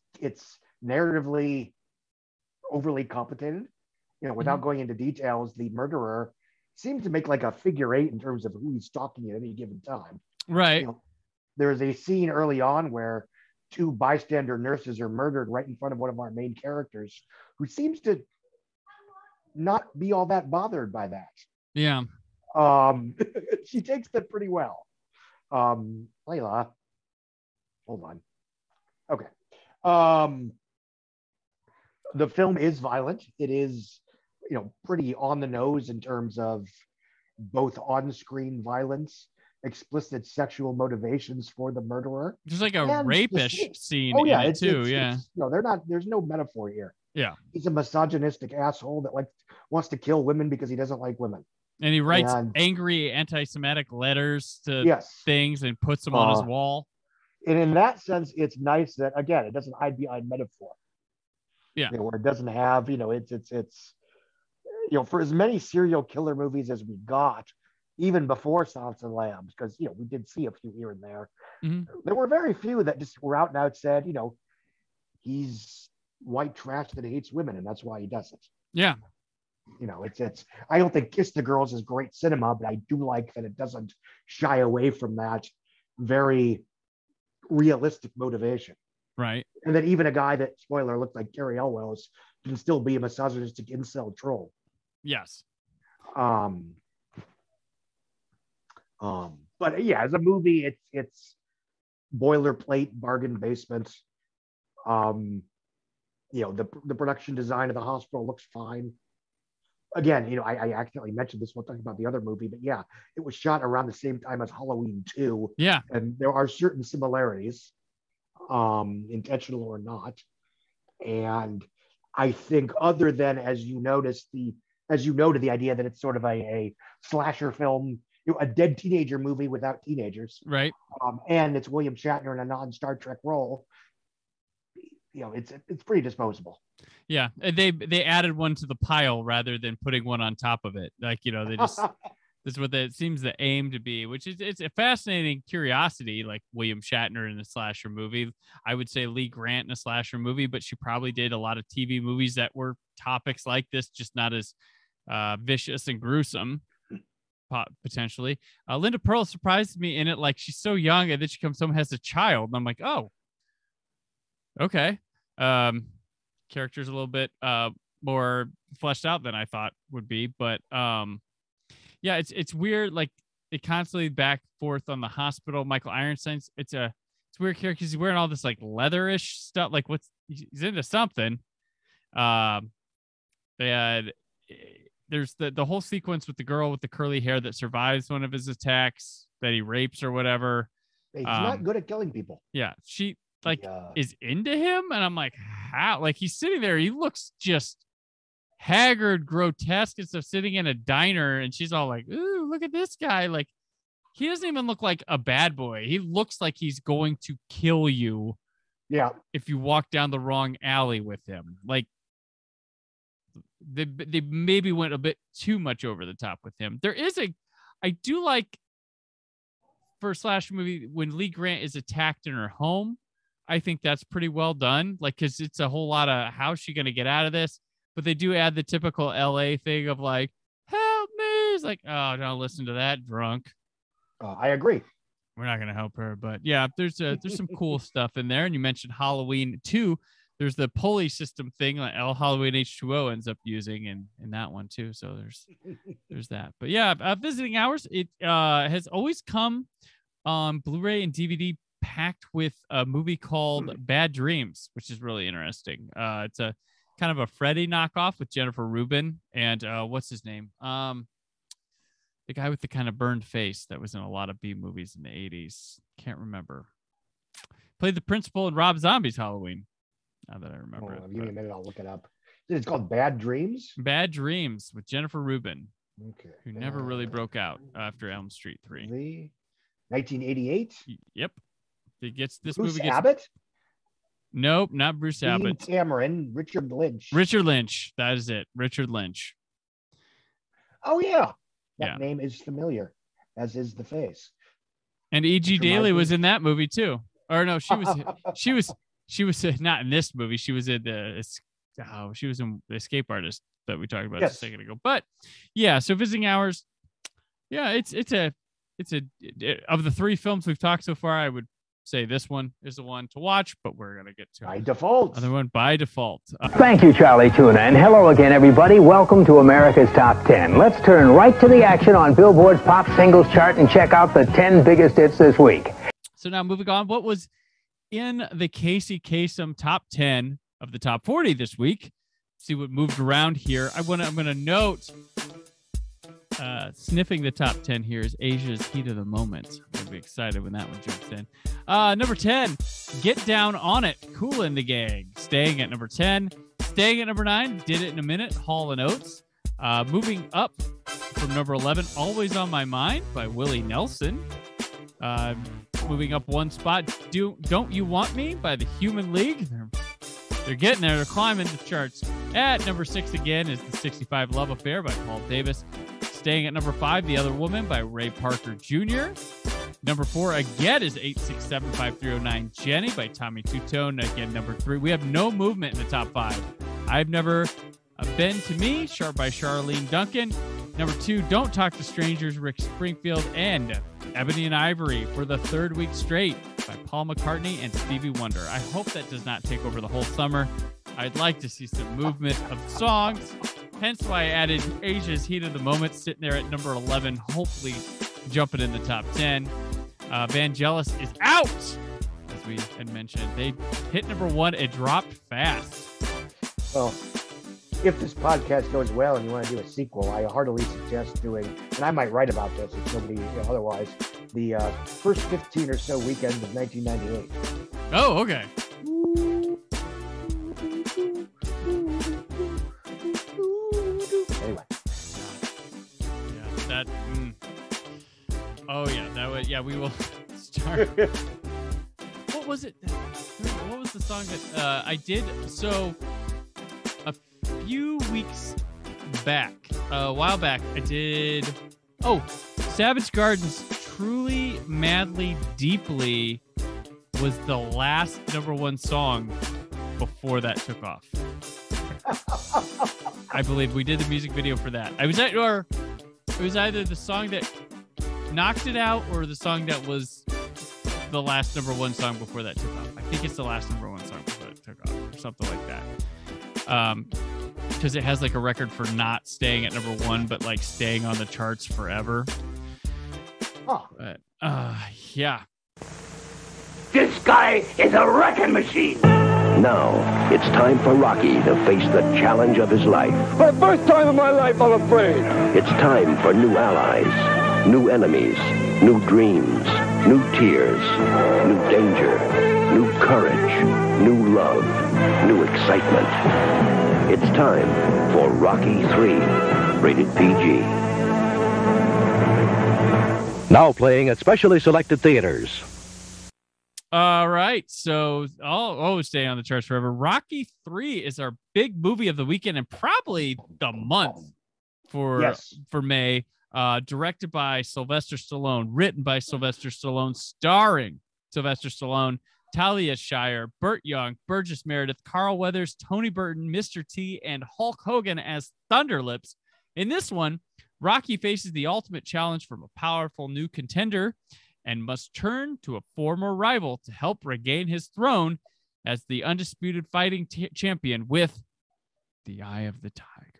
Speaker 4: narratively overly complicated. Without going into details, the murderer seems to make like a figure eight in terms of who he's stalking at any given time.
Speaker 2: Right.
Speaker 4: There's a scene early on where two bystander nurses are murdered right in front of one of our main characters, who seems to not be all that bothered by that.
Speaker 2: Yeah.
Speaker 4: She takes that pretty well. Layla, hold on. Okay. The film is violent. It is, pretty on the nose in terms of both on-screen violence, explicit sexual motivations for the murderer.
Speaker 2: There's like a rapish scene in it too.
Speaker 4: There's no metaphor here.
Speaker 2: Yeah.
Speaker 4: He's a misogynistic asshole that wants to kill women because he doesn't like women.
Speaker 2: And he writes angry anti-Semitic letters to things and puts them on his wall.
Speaker 4: And in that sense, it's nice that, again, it doesn't hide behind metaphor.
Speaker 2: Yeah.
Speaker 4: Where it doesn't have, it's for as many serial killer movies as we got, even before Silence of the Lambs, because, we did see a few here and there.
Speaker 2: Mm-hmm.
Speaker 4: There were very few that just were out and out said, he's white trash that hates women, and that's why he does it.
Speaker 2: Yeah.
Speaker 4: It's I don't think Kiss the Girls is great cinema, but I do like that it doesn't shy away from that very realistic motivation.
Speaker 2: Right.
Speaker 4: And that even a guy that, spoiler, looked like Gary Elwell's can still be a misogynistic incel troll.
Speaker 2: Yes.
Speaker 4: But yeah, as a movie, it's boilerplate, bargain basement. The production design of the hospital looks fine. Again, I accidentally mentioned this while talking about the other movie, but yeah, it was shot around the same time as Halloween 2.
Speaker 2: Yeah.
Speaker 4: And there are certain similarities, intentional or not. And I think other than, as you noted, the idea that it's sort of a slasher film, a dead teenager movie without teenagers.
Speaker 2: Right.
Speaker 4: And it's William Shatner in a non-Star Trek role. It's pretty disposable.
Speaker 2: Yeah, and they added one to the pile rather than putting one on top of it. Like, they just this is what it seems the aim to be, which is it's a fascinating curiosity. Like William Shatner in a slasher movie, I would say Lee Grant in a slasher movie, but she probably did a lot of TV movies that were topics like this, just not as vicious and gruesome. Potentially, Linda Pearl surprised me in it. Like, she's so young, and then she comes home has a child, and I'm like, oh, okay. Character's a little bit more fleshed out than I thought would be, but yeah, it's weird. Like, they constantly back and forth on the hospital. Michael Ironside, it's weird character because he's wearing all this like leatherish stuff. Like, he's into something. There's the whole sequence with the girl with the curly hair that survives one of his attacks that he rapes or whatever.
Speaker 4: He's not good at killing people.
Speaker 2: Yeah, she is into him, and I'm like, how? Like, he's sitting there, he looks just haggard, grotesque and stuff, sitting in a diner, and she's all like, ooh, look at this guy. Like, he doesn't even look like a bad boy. He looks like he's going to kill you.
Speaker 4: Yeah.
Speaker 2: If you walk down the wrong alley with him. Like, they maybe went a bit too much over the top with him. I do like, for a slasher movie, when Lee Grant is attacked in her home, I think that's pretty well done. Like, because it's a whole lot of how's she going to get out of this? But they do add the typical LA thing of like, help me. It's like, oh, don't listen to that drunk.
Speaker 4: I agree.
Speaker 2: We're not going to help her. But yeah, there's some cool stuff in there. And you mentioned Halloween 2. There's the pulley system thing that Halloween H2O ends up using in that one too. So there's that. But yeah, visiting hours, it has always come on Blu-ray and DVD packed with a movie called Bad Dreams, which is really interesting. It's a kind of a Freddy knockoff with Jennifer Rubin and what's his name? The guy with the kind of burned face that was in a lot of B movies in the 80s. Can't remember. Played the principal in Rob Zombie's Halloween. Now that I remember it.
Speaker 4: Give me a minute, I'll look it up. It's called Bad Dreams?
Speaker 2: Bad Dreams with Jennifer Rubin.
Speaker 4: Okay.
Speaker 2: Who never really broke out after Elm Street 3.
Speaker 4: 1988?
Speaker 2: Yep. Bruce
Speaker 4: movie gets Abbott?
Speaker 2: Nope, not Bruce Abbott.
Speaker 4: Cameron, Richard Lynch.
Speaker 2: Richard Lynch. That is it. Richard Lynch.
Speaker 4: Oh yeah, that
Speaker 2: Yeah.
Speaker 4: name is familiar, as is the face.
Speaker 2: And E.G.
Speaker 4: Which
Speaker 2: Daily
Speaker 4: reminds me-
Speaker 2: was in that movie too. Or no, she was not in this movie. She was in she was in the Escape Artist that we talked about just a second ago. But yeah, so Visiting Hours, yeah, it's of the 3 films we've talked so far, I would say this one is the one to watch, but we're gonna get to
Speaker 4: by default.
Speaker 2: Other one by default.
Speaker 15: Thank you, Charlie Tuna, and hello again, everybody. Welcome to America's Top 10. Let's turn right to the action on Billboard's Pop Singles Chart and check out the 10 biggest hits this week.
Speaker 2: So now moving on, what was in the Casey Kasem top 10 of the top 40 this week? See what moved around here. I'm gonna note sniffing the top 10 here is Asia's Heat of the Moment. I'm gonna be excited when that one jumps in. Number 10, Get Down on It, Kool and the Gang. Staying at number 10. Staying at number 9, Did It in a Minute, Hall & Oates. Moving up from number 11, Always on My Mind by Willie Nelson. Moving up one spot, Don't You Want Me by the Human League. They're getting there. They're climbing the charts. At number 6 again is The 65 Love Affair by Paul Davis. Staying at number 5, The Other Woman by Ray Parker Jr. Number 4 again is 8675309 Jenny by Tommy Tutone. Again, number 3. We have no movement in the top 5. I've Never Been to Me, Sharp by Charlene Duncan. Number 2, Don't Talk to Strangers, Rick Springfield. And Ebony and Ivory for the 3rd week straight by Paul McCartney and Stevie Wonder. I hope that does not take over the whole summer. I'd like to see some movement of songs. Hence why I added Asia's Heat of the Moment, sitting there at number 11, hopefully jumping in the top 10. Vangelis is out, as we had mentioned. They hit number 1. It dropped fast.
Speaker 4: Well, if this podcast goes well and you want to do a sequel, I heartily suggest doing, and I might write about this if nobody otherwise, the first 15 or so weekends of 1998.
Speaker 2: Oh, okay.
Speaker 4: Anyway.
Speaker 2: Yeah, that. Oh, yeah, that would. Yeah, we will start. What was it? What was the song that I did? So, a few weeks back, a while back, I did. Oh, Savage Garden's Truly, Madly, Deeply was the last number 1 song before that took off. I believe we did the music video for that. It was either the song that knocked it out or the song that was the last number 1 song before that took off. I think it's the last number 1 song before it took off or something like that. Because it has like a record for not staying at number 1, but like staying on the charts forever.
Speaker 4: Oh.
Speaker 2: But, yeah.
Speaker 15: This guy is a wrecking machine.
Speaker 13: Now, it's time for Rocky to face the challenge of his life.
Speaker 15: For the first time in my life, I'm afraid.
Speaker 13: It's time for new allies, new enemies, new dreams, new tears, new danger, new courage, new love, new excitement. It's time for Rocky 3, rated PG.
Speaker 16: Now playing at specially selected theaters.
Speaker 2: All right, so I'll stay on the charts forever. Rocky 3 is our big movie of the weekend and probably the month for May. Directed by Sylvester Stallone, written by Sylvester Stallone, starring Sylvester Stallone, Talia Shire, Burt Young, Burgess Meredith, Carl Weathers, Tony Burton, Mr. T, and Hulk Hogan as Thunderlips. In this one, Rocky faces the ultimate challenge from a powerful new contender and must turn to a former rival to help regain his throne as the undisputed fighting champion with the Eye of the Tiger.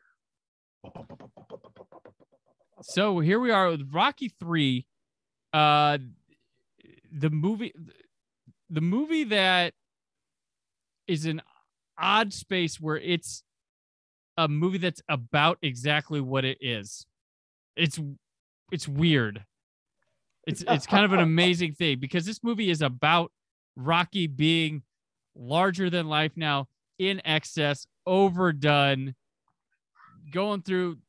Speaker 2: So here we are with Rocky 3, the movie that is an odd space where it's a movie that's about exactly what it is. It's weird. It's kind of an amazing thing because this movie is about Rocky being larger than life now, in excess, overdone, going through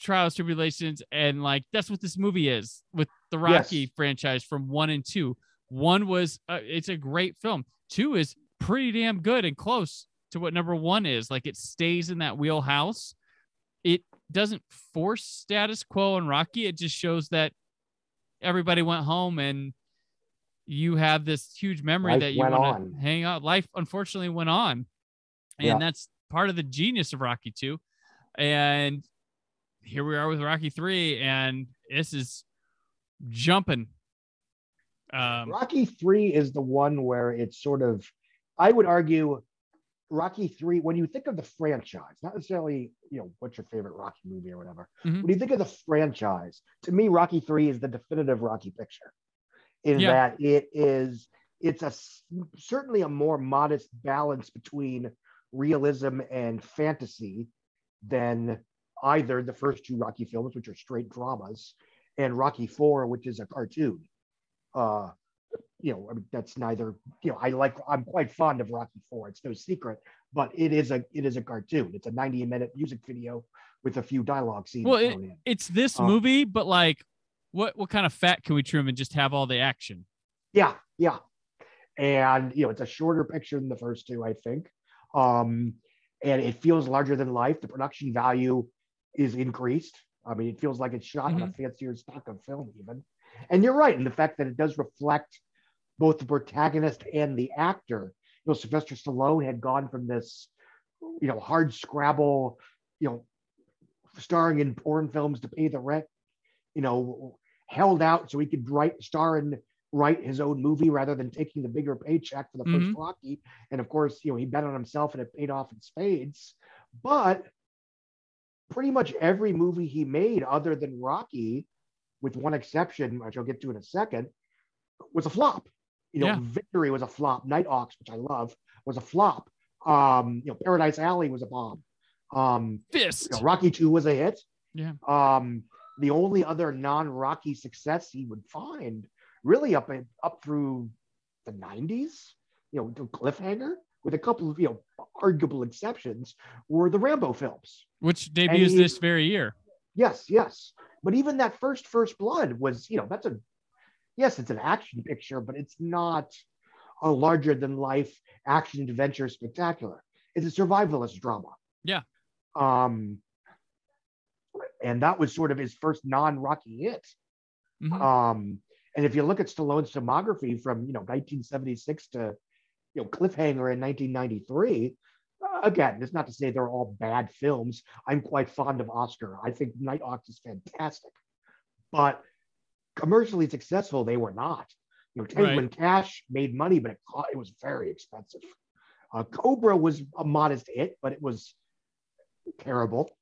Speaker 2: trials, tribulations, and like that's what this movie is with the Rocky franchise from 1 and 2. 1 was it's a great film. 2 is pretty damn good and close to what number 1 is. Like it stays in that wheelhouse. It doesn't force status quo in Rocky. It just shows that everybody went home and you have this huge memory
Speaker 4: Life
Speaker 2: that you
Speaker 4: went
Speaker 2: want to
Speaker 4: on.
Speaker 2: hang out. Life unfortunately went on. And
Speaker 4: Yeah.
Speaker 2: that's part of the genius of Rocky 2. And here we are with Rocky 3, and this is jumping.
Speaker 4: Rocky 3 is the one where it's sort of, I would argue, Rocky 3, when you think of the franchise, not necessarily, what's your favorite Rocky movie or whatever.
Speaker 2: Mhm.
Speaker 4: When you think of the franchise, to me, Rocky 3 is the definitive Rocky picture in that it's certainly a more modest balance between realism and fantasy than either the first two Rocky films, which are straight dramas, and Rocky 4, which is a cartoon. I mean, that's neither, I'm quite fond of Rocky 4. It's no secret, but it is a cartoon. It's a 90-minute music video with a few dialogue scenes thrown in.
Speaker 2: It's this movie, but like, what kind of fat can we trim and just have all the action?
Speaker 4: Yeah. And, it's a shorter picture than the first two, I think. And it feels larger than life. The production value is increased. I mean, it feels like it's shot on a fancier stock of film even. And you're right in the fact that it does reflect both the protagonist and the actor. Sylvester Stallone had gone from this, hard scrabble, starring in porn films to pay the rent, held out so he could write his own movie rather than taking the bigger paycheck for the first Rocky. And of course, he bet on himself and it paid off in spades. But pretty much every movie he made other than Rocky, with one exception, which I'll get to in a second, was a flop. Victory was a flop. Night Hawks, which I love, was a flop. Paradise Alley was a bomb.
Speaker 2: Fist.
Speaker 4: Rocky 2 was a hit.
Speaker 2: Yeah.
Speaker 4: The only other non-Rocky success he would find really up through the 90s, Cliffhanger, with a couple of, arguable exceptions, were the Rambo films.
Speaker 2: Which debuts this very year.
Speaker 4: Yes. But even that First Blood was, it's an action picture, but it's not a larger than life action adventure spectacular. It's a survivalist drama.
Speaker 2: Yeah.
Speaker 4: And that was sort of his first non-Rocky hit. And if you look at Stallone's filmography from 1976 to Cliffhanger in 1993, again, it's not to say they're all bad films. I'm quite fond of Oscar. I think Night Hawks is fantastic, but commercially successful they were not. When Cash made money, but it was very expensive. Cobra was a modest hit, but it was terrible.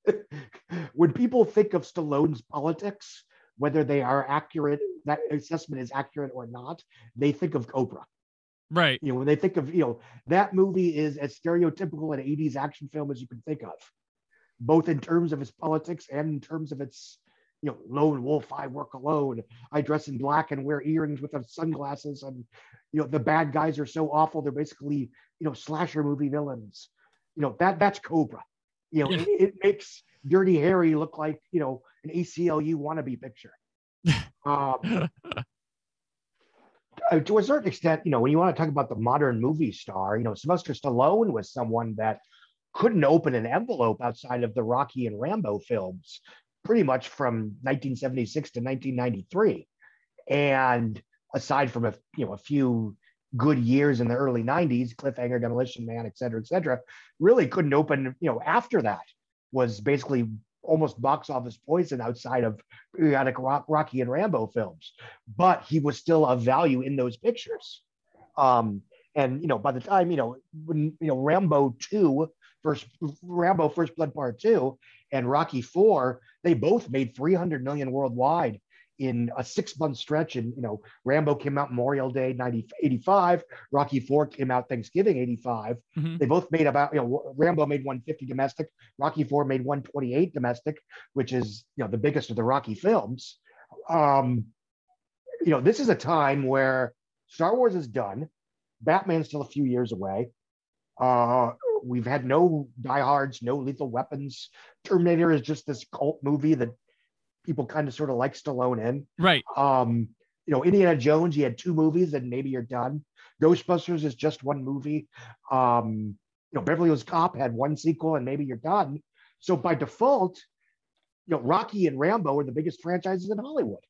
Speaker 4: When people think of Stallone's politics, whether they are accurate, that assessment is accurate or not, they think of Cobra.
Speaker 2: Right.
Speaker 4: When they think of, that movie is as stereotypical an 80s action film as you can think of, both in terms of its politics and in terms of its, lone wolf, I work alone, I dress in black and wear earrings with sunglasses, and, the bad guys are so awful, they're basically, slasher movie villains. That's Cobra. It makes Dirty Harry look like, an ACLU wannabe picture. To a certain extent, when you want to talk about the modern movie star, Sylvester Stallone was someone that couldn't open an envelope outside of the Rocky and Rambo films, pretty much from 1976 to 1993. And aside from a few good years in the early 90s, Cliffhanger, Demolition Man, et cetera, really couldn't open, after that was basically almost box office poison outside of periodic Rocky and Rambo films, but he was still of value in those pictures. And, by the time, when, Rambo First Blood Part 2 and Rocky 4, they both made 300 million worldwide in a 6-month stretch. And, Rambo came out Memorial Day 85, Rocky 4 came out Thanksgiving 85. They both made about, Rambo made 150 domestic, Rocky 4 made 128 domestic, which is, the biggest of the Rocky films. This is a time where Star Wars is done. Batman's still a few years away. We've had no diehards, no Lethal Weapons. Terminator is just this cult movie that people kind of sort of like Stallone in.
Speaker 2: Right.
Speaker 4: Indiana Jones, you had 2 movies and maybe you're done. Ghostbusters is just 1 movie. Beverly Hills Cop had 1 sequel and maybe you're done. So by default, Rocky and Rambo are the biggest franchises in Hollywood,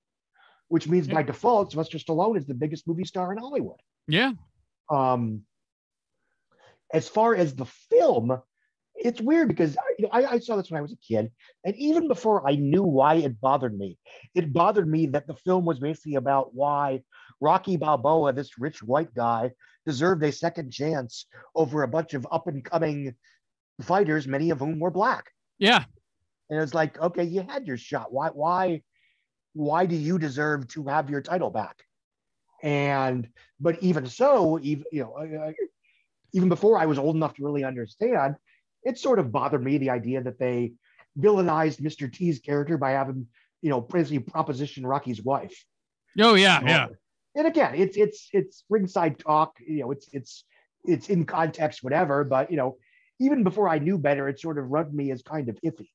Speaker 4: which means by default, Sylvester Stallone is the biggest movie star in Hollywood.
Speaker 2: Yeah.
Speaker 4: As far as the film, it's weird because I saw this when I was a kid, and even before I knew why it bothered me that the film was basically about why Rocky Balboa, this rich white guy, deserved a second chance over a bunch of up and coming fighters, many of whom were black.
Speaker 2: Yeah.
Speaker 4: And it's like, okay, you had your shot. Why do you deserve to have your title back? But even so, even before I was old enough to really understand, it sort of bothered me, the idea that they villainized Mr. T's character by having, basically proposition Rocky's wife.
Speaker 2: Oh yeah, yeah.
Speaker 4: And again, it's ringside talk. It's in context, whatever. But even before I knew better, it sort of rubbed me as kind of iffy.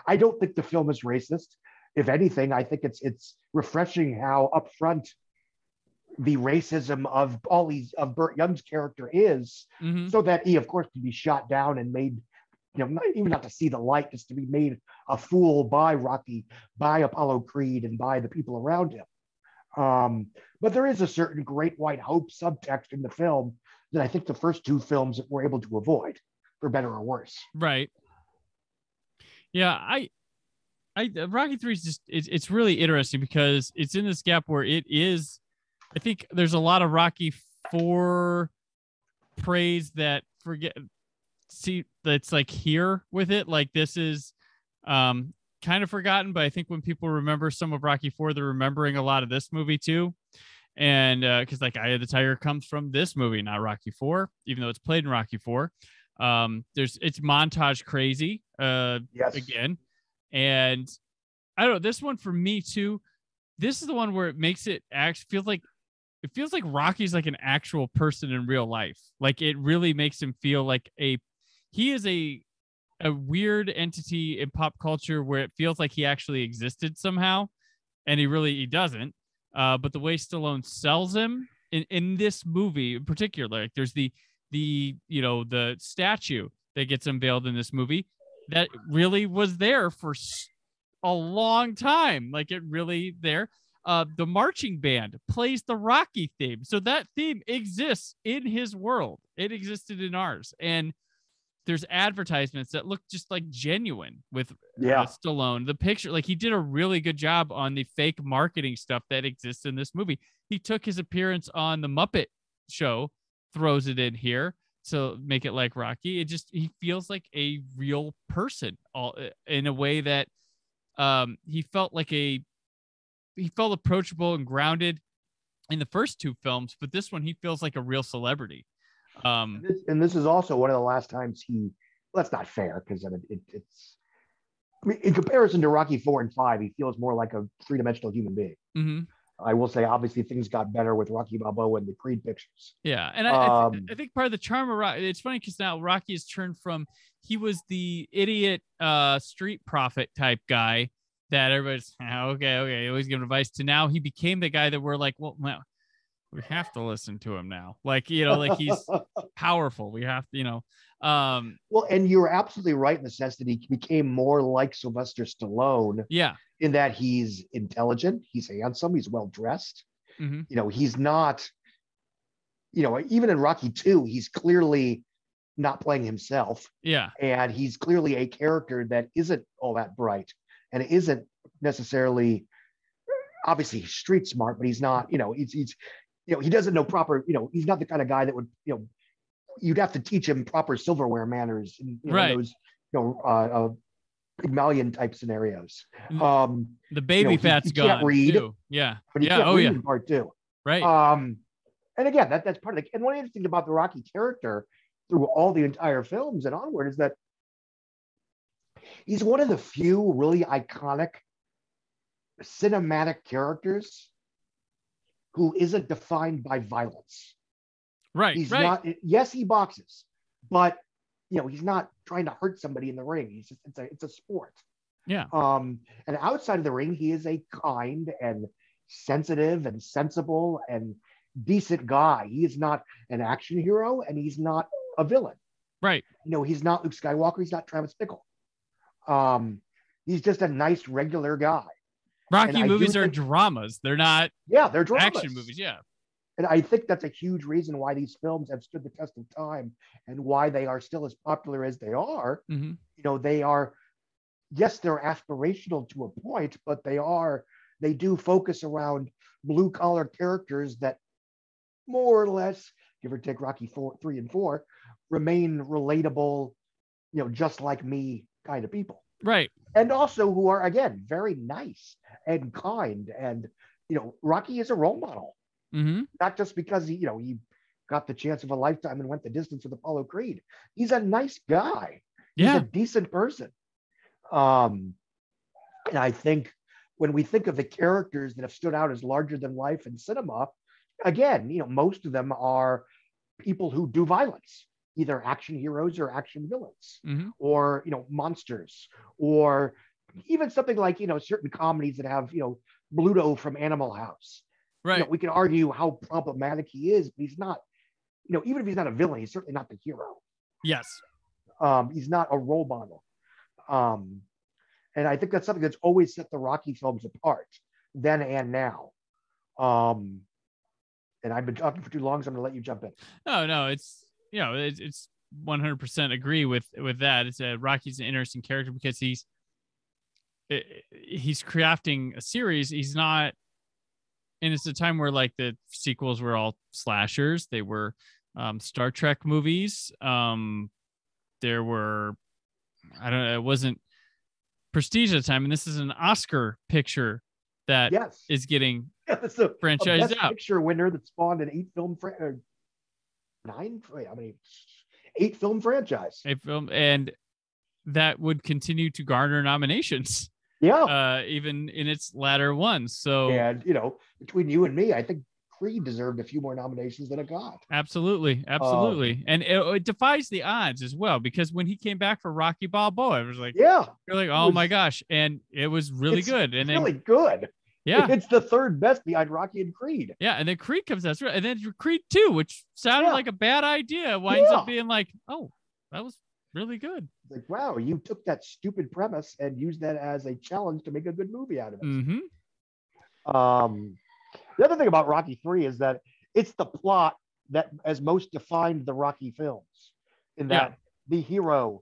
Speaker 4: I don't think the film is racist. If anything, I think it's refreshing how upfront the racism of Burt Young's character is, so that he, of course, can be shot down and made, not to see the light, just to be made a fool by Rocky, by Apollo Creed, and by the people around him. But there is a certain great white hope subtext in the film that I think the first two films were able to avoid, for better or worse.
Speaker 2: Right. Yeah, I Rocky 3 is just it's really interesting because it's in this gap where it is. I think there's a lot of Rocky 4 praise that that's like here with it. Like this is kind of forgotten, but I think when people remember some of Rocky 4, they're remembering a lot of this movie too. And because like Eye of the Tiger comes from this movie, not Rocky 4, even though it's played in Rocky 4. It's montage crazy again. And I don't know, this one for me too, this is the one where it makes it feels like Rocky's like an actual person in real life. Like it really makes him feel like he is a weird entity in pop culture where it feels like he actually existed somehow, and he doesn't. But the way Stallone sells him in this movie in particular, like there's the statue that gets unveiled in this movie that really was there for a long time. Like it really there. The marching band plays the Rocky theme. So that theme exists in his world. It existed in ours. And there's advertisements that look just like genuine with Stallone. The picture, like he did a really good job on the fake marketing stuff that exists in this movie. He took his appearance on the Muppet Show, throws it in here to make it like Rocky. He feels like a real person in a way that he felt approachable and grounded in the first two films, but this one he feels like a real celebrity.
Speaker 4: And this is also one of the last times that's not fair because it's in comparison to Rocky 4 and 5, he feels more like a three-dimensional human being.
Speaker 2: Mm-hmm.
Speaker 4: I will say, obviously, things got better with Rocky Balboa and the Creed pictures.
Speaker 2: Yeah, and I think part of the charm of Rocky, it's funny because now Rocky has turned from, he was the idiot street prophet type guy that everybody's, okay, always giving advice, to now he became the guy that we're like, well, we have to listen to him now. Like, like he's powerful. We have to,
Speaker 4: well, and you're absolutely right in the sense that he became more like Sylvester Stallone.
Speaker 2: Yeah.
Speaker 4: In that he's intelligent, he's handsome, he's well dressed.
Speaker 2: Mm-hmm.
Speaker 4: He's not, even in Rocky 2, he's clearly not playing himself.
Speaker 2: Yeah.
Speaker 4: And he's clearly a character that isn't all that bright and isn't necessarily, obviously he's street smart, but he's not, he's he doesn't know proper, he's not the kind of guy that would, you'd have to teach him proper silverware manners in
Speaker 2: right.
Speaker 4: those, Pygmalion type scenarios.
Speaker 2: The baby fat's
Speaker 4: he
Speaker 2: gone.
Speaker 4: Can't read.
Speaker 2: Too. Yeah.
Speaker 4: But he can't read in part two.
Speaker 2: Right.
Speaker 4: And again, that's part of and one interesting thing about the Rocky character through all the entire films and onward is that he's one of the few really iconic cinematic characters who isn't defined by violence.
Speaker 2: Right.
Speaker 4: He's
Speaker 2: right.
Speaker 4: not, yes, he boxes, but he's not trying to hurt somebody in the ring. It's a sport.
Speaker 2: Yeah.
Speaker 4: And outside of the ring, he is a kind and sensitive and sensible and decent guy. He is not an action hero and he's not a villain.
Speaker 2: Right.
Speaker 4: He's not Luke Skywalker. He's not Travis Bickle. He's just a nice regular guy.
Speaker 2: Rocky movies are dramas. They're not
Speaker 4: they're dramas.
Speaker 2: Action movies. Yeah.
Speaker 4: And I think that's a huge reason why these films have stood the test of time and why they are still as popular as they are.
Speaker 2: Mm-hmm.
Speaker 4: You know, they are, yes, they're aspirational to a point, but they do focus around blue collar characters that more or less, give or take Rocky 3 and 4, remain relatable, you know, just like me kind of people.
Speaker 2: Right.
Speaker 4: And also who are, again, very nice and kind. And, you know, Rocky is a role model.
Speaker 2: Mm-hmm.
Speaker 4: Not just because he got the chance of a lifetime and went the distance with Apollo Creed. He's a nice guy. He's a decent person. And I think when we think of the characters that have stood out as larger than life in cinema, again, you know, most of them are people who do violence, either action heroes or action villains, or, you know, monsters, or even something like, you know, certain comedies that have, you know, Bluto from Animal House.
Speaker 2: Right.
Speaker 4: You know, we can argue how problematic he is, but he's not, you know, even if he's not a villain, he's certainly not the hero.
Speaker 2: Yes.
Speaker 4: He's not a role model. And I think that's something that's always set the Rocky films apart, then and now. And I've been talking for too long, so I'm going to let you jump in.
Speaker 2: No, it's, you know, it's 100% agree with that. It's Rocky's an interesting character because he's crafting a series. He's not, and it's a time where like the sequels were all slashers. They were Star Trek movies. There were, I don't know, it wasn't Prestige at the time, and this is an Oscar picture that is getting franchised out.
Speaker 4: Picture winner that spawned an 8 film franchise.
Speaker 2: 8 film, and that would continue to garner nominations.
Speaker 4: Yeah.
Speaker 2: Even in its latter ones. So,
Speaker 4: and you know, between you and me, I think Creed deserved a few more nominations than it got.
Speaker 2: Absolutely. And it defies the odds as well, because when he came back for Rocky Balboa, it was like, you're like, oh my gosh. And it was really good. And
Speaker 4: really good.
Speaker 2: Yeah.
Speaker 4: It's the third best behind Rocky and Creed.
Speaker 2: Yeah. And then Creed comes out. And then Creed 2, which sounded like a bad idea, winds up being like, oh, that was really good.
Speaker 4: Like, wow, you took that stupid premise and used that as a challenge to make a good movie out of it.
Speaker 2: Mm-hmm.
Speaker 4: The other thing about Rocky 3 is that it's the plot that has most defined the Rocky films, in that the hero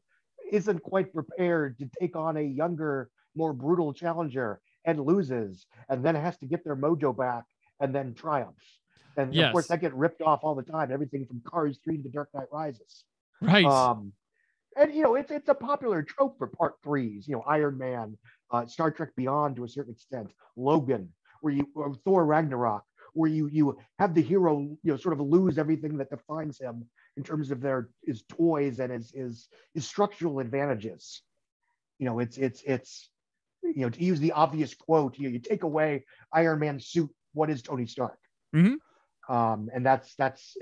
Speaker 4: isn't quite prepared to take on a younger, more brutal challenger and loses, and then has to get their mojo back and then triumphs. And of course, that get ripped off all the time. Everything from Cars 3 to Dark Knight Rises.
Speaker 2: Right.
Speaker 4: And you know, it's a popular trope for part 3s. You know, Iron Man, Star Trek Beyond to a certain extent, Logan, or Thor Ragnarok, where you have the hero, you know, sort of lose everything that defines him in terms of his toys and his structural advantages. You know, it's you know, to use the obvious quote, you take away Iron Man's suit, what is Tony Stark?
Speaker 2: Mm-hmm.
Speaker 4: And that's that's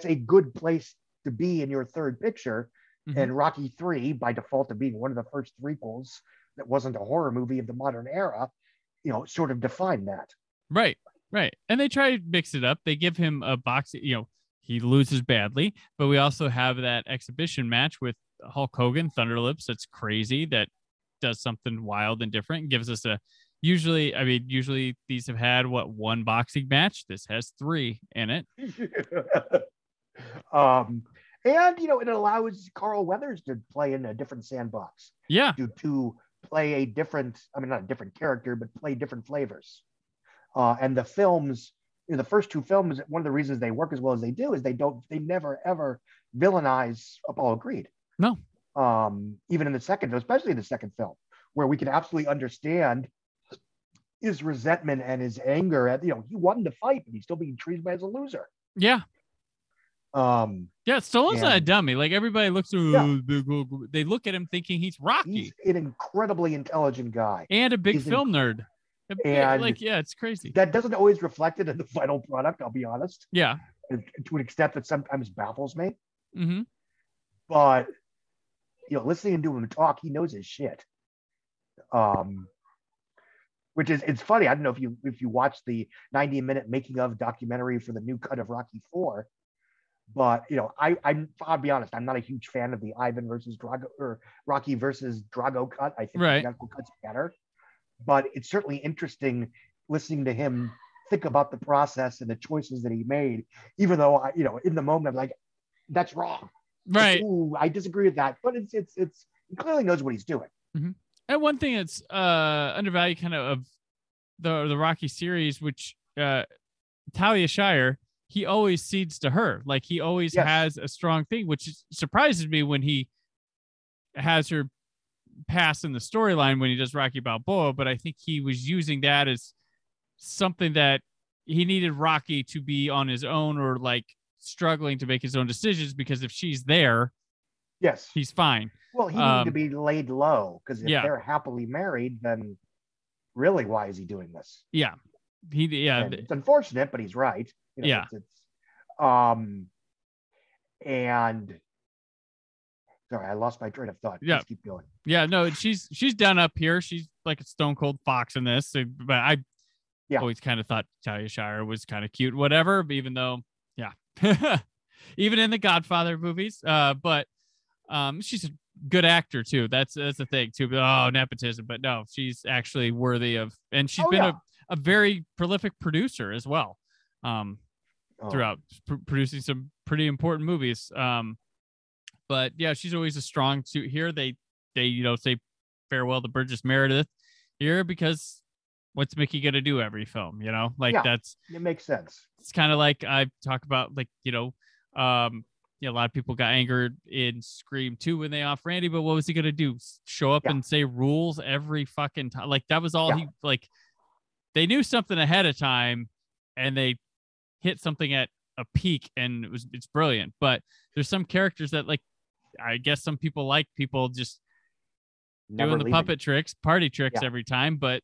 Speaker 4: a good place to be in your third picture.
Speaker 2: Mm-hmm.
Speaker 4: And Rocky 3, by default of being one of the first threequels that wasn't a horror movie of the modern era, you know, sort of defined that.
Speaker 2: Right. And they try to mix it up. They give him a box, you know, he loses badly, but we also have that exhibition match with Hulk Hogan, Thunderlips. That's crazy. That does something wild and different and gives us usually these have had one boxing match. This has 3 in it.
Speaker 4: And you know, it allows Carl Weathers to play in a different sandbox.
Speaker 2: Yeah.
Speaker 4: To play a different, I mean, not a different character, but play different flavors. And the films, you know, the first 2 films, one of the reasons they work as well as they do is they never ever villainize Apollo Creed.
Speaker 2: No.
Speaker 4: Even in the second, especially in the second film, where we can absolutely understand his resentment and his anger at, you know, he won the fight, but he's still being treated as a loser.
Speaker 2: Yeah. Stallone's not a dummy. Like everybody looks through, they look at him thinking he's Rocky.
Speaker 4: He's an incredibly intelligent guy
Speaker 2: and a big film nerd.
Speaker 4: And
Speaker 2: it's crazy.
Speaker 4: That doesn't always reflect it in the final product, I'll be honest.
Speaker 2: Yeah.
Speaker 4: To an extent that sometimes baffles me.
Speaker 2: Mm-hmm.
Speaker 4: But, you know, listening to him talk, he knows his shit. Which is, it's funny. I don't know if you watch the 90-minute making of documentary for the new cut of Rocky 4, But I'll be honest, I'm not a huge fan of the Ivan versus Drago or Rocky versus Drago cut. I think the medical cut's better. But it's certainly interesting listening to him think about the process and the choices that he made, even though in the moment I'm like, that's wrong.
Speaker 2: Right.
Speaker 4: Like, ooh, I disagree with that. But it's he clearly knows what he's doing.
Speaker 2: Mm-hmm. And one thing that's undervalued kind of the Rocky series, which Talia Shire, he always cedes to her. Like he always has a strong thing, which surprises me when he has her pass in the storyline when he does Rocky Balboa. But I think he was using that as something that he needed Rocky to be on his own or like struggling to make his own decisions, because if she's there, he's fine.
Speaker 4: Well, he needed to be laid low, because if they're happily married, then really, why is he doing this?
Speaker 2: Yeah. And
Speaker 4: it's unfortunate, but he's right. And sorry, I lost my train of thought.
Speaker 2: Yeah.
Speaker 4: Please keep going.
Speaker 2: Yeah, no, she's done up here. She's like a stone cold fox in this. So, but I always kind of thought Talia Shire was kind of cute, whatever. But even though, even in the Godfather movies, but she's a good actor too. That's the thing too. Oh, nepotism, but no, she's actually worthy of, and she's been a very prolific producer as well. Throughout producing some pretty important movies. But yeah, she's always a strong suit here. They say farewell to Burgess Meredith here, because what's Mickey gonna do every film? That's,
Speaker 4: it makes sense.
Speaker 2: It's kind of like I talk about, like, a lot of people got angered in Scream 2 when they off Randy, but what was he gonna do? Show up and say rules every fucking time? Like that was all he like. They knew something ahead of time, and they hit something at a peak, and it's brilliant. But there's some characters that, like, I guess some people like people just
Speaker 4: Never
Speaker 2: doing the
Speaker 4: leaving.
Speaker 2: Puppet tricks, party tricks every time. But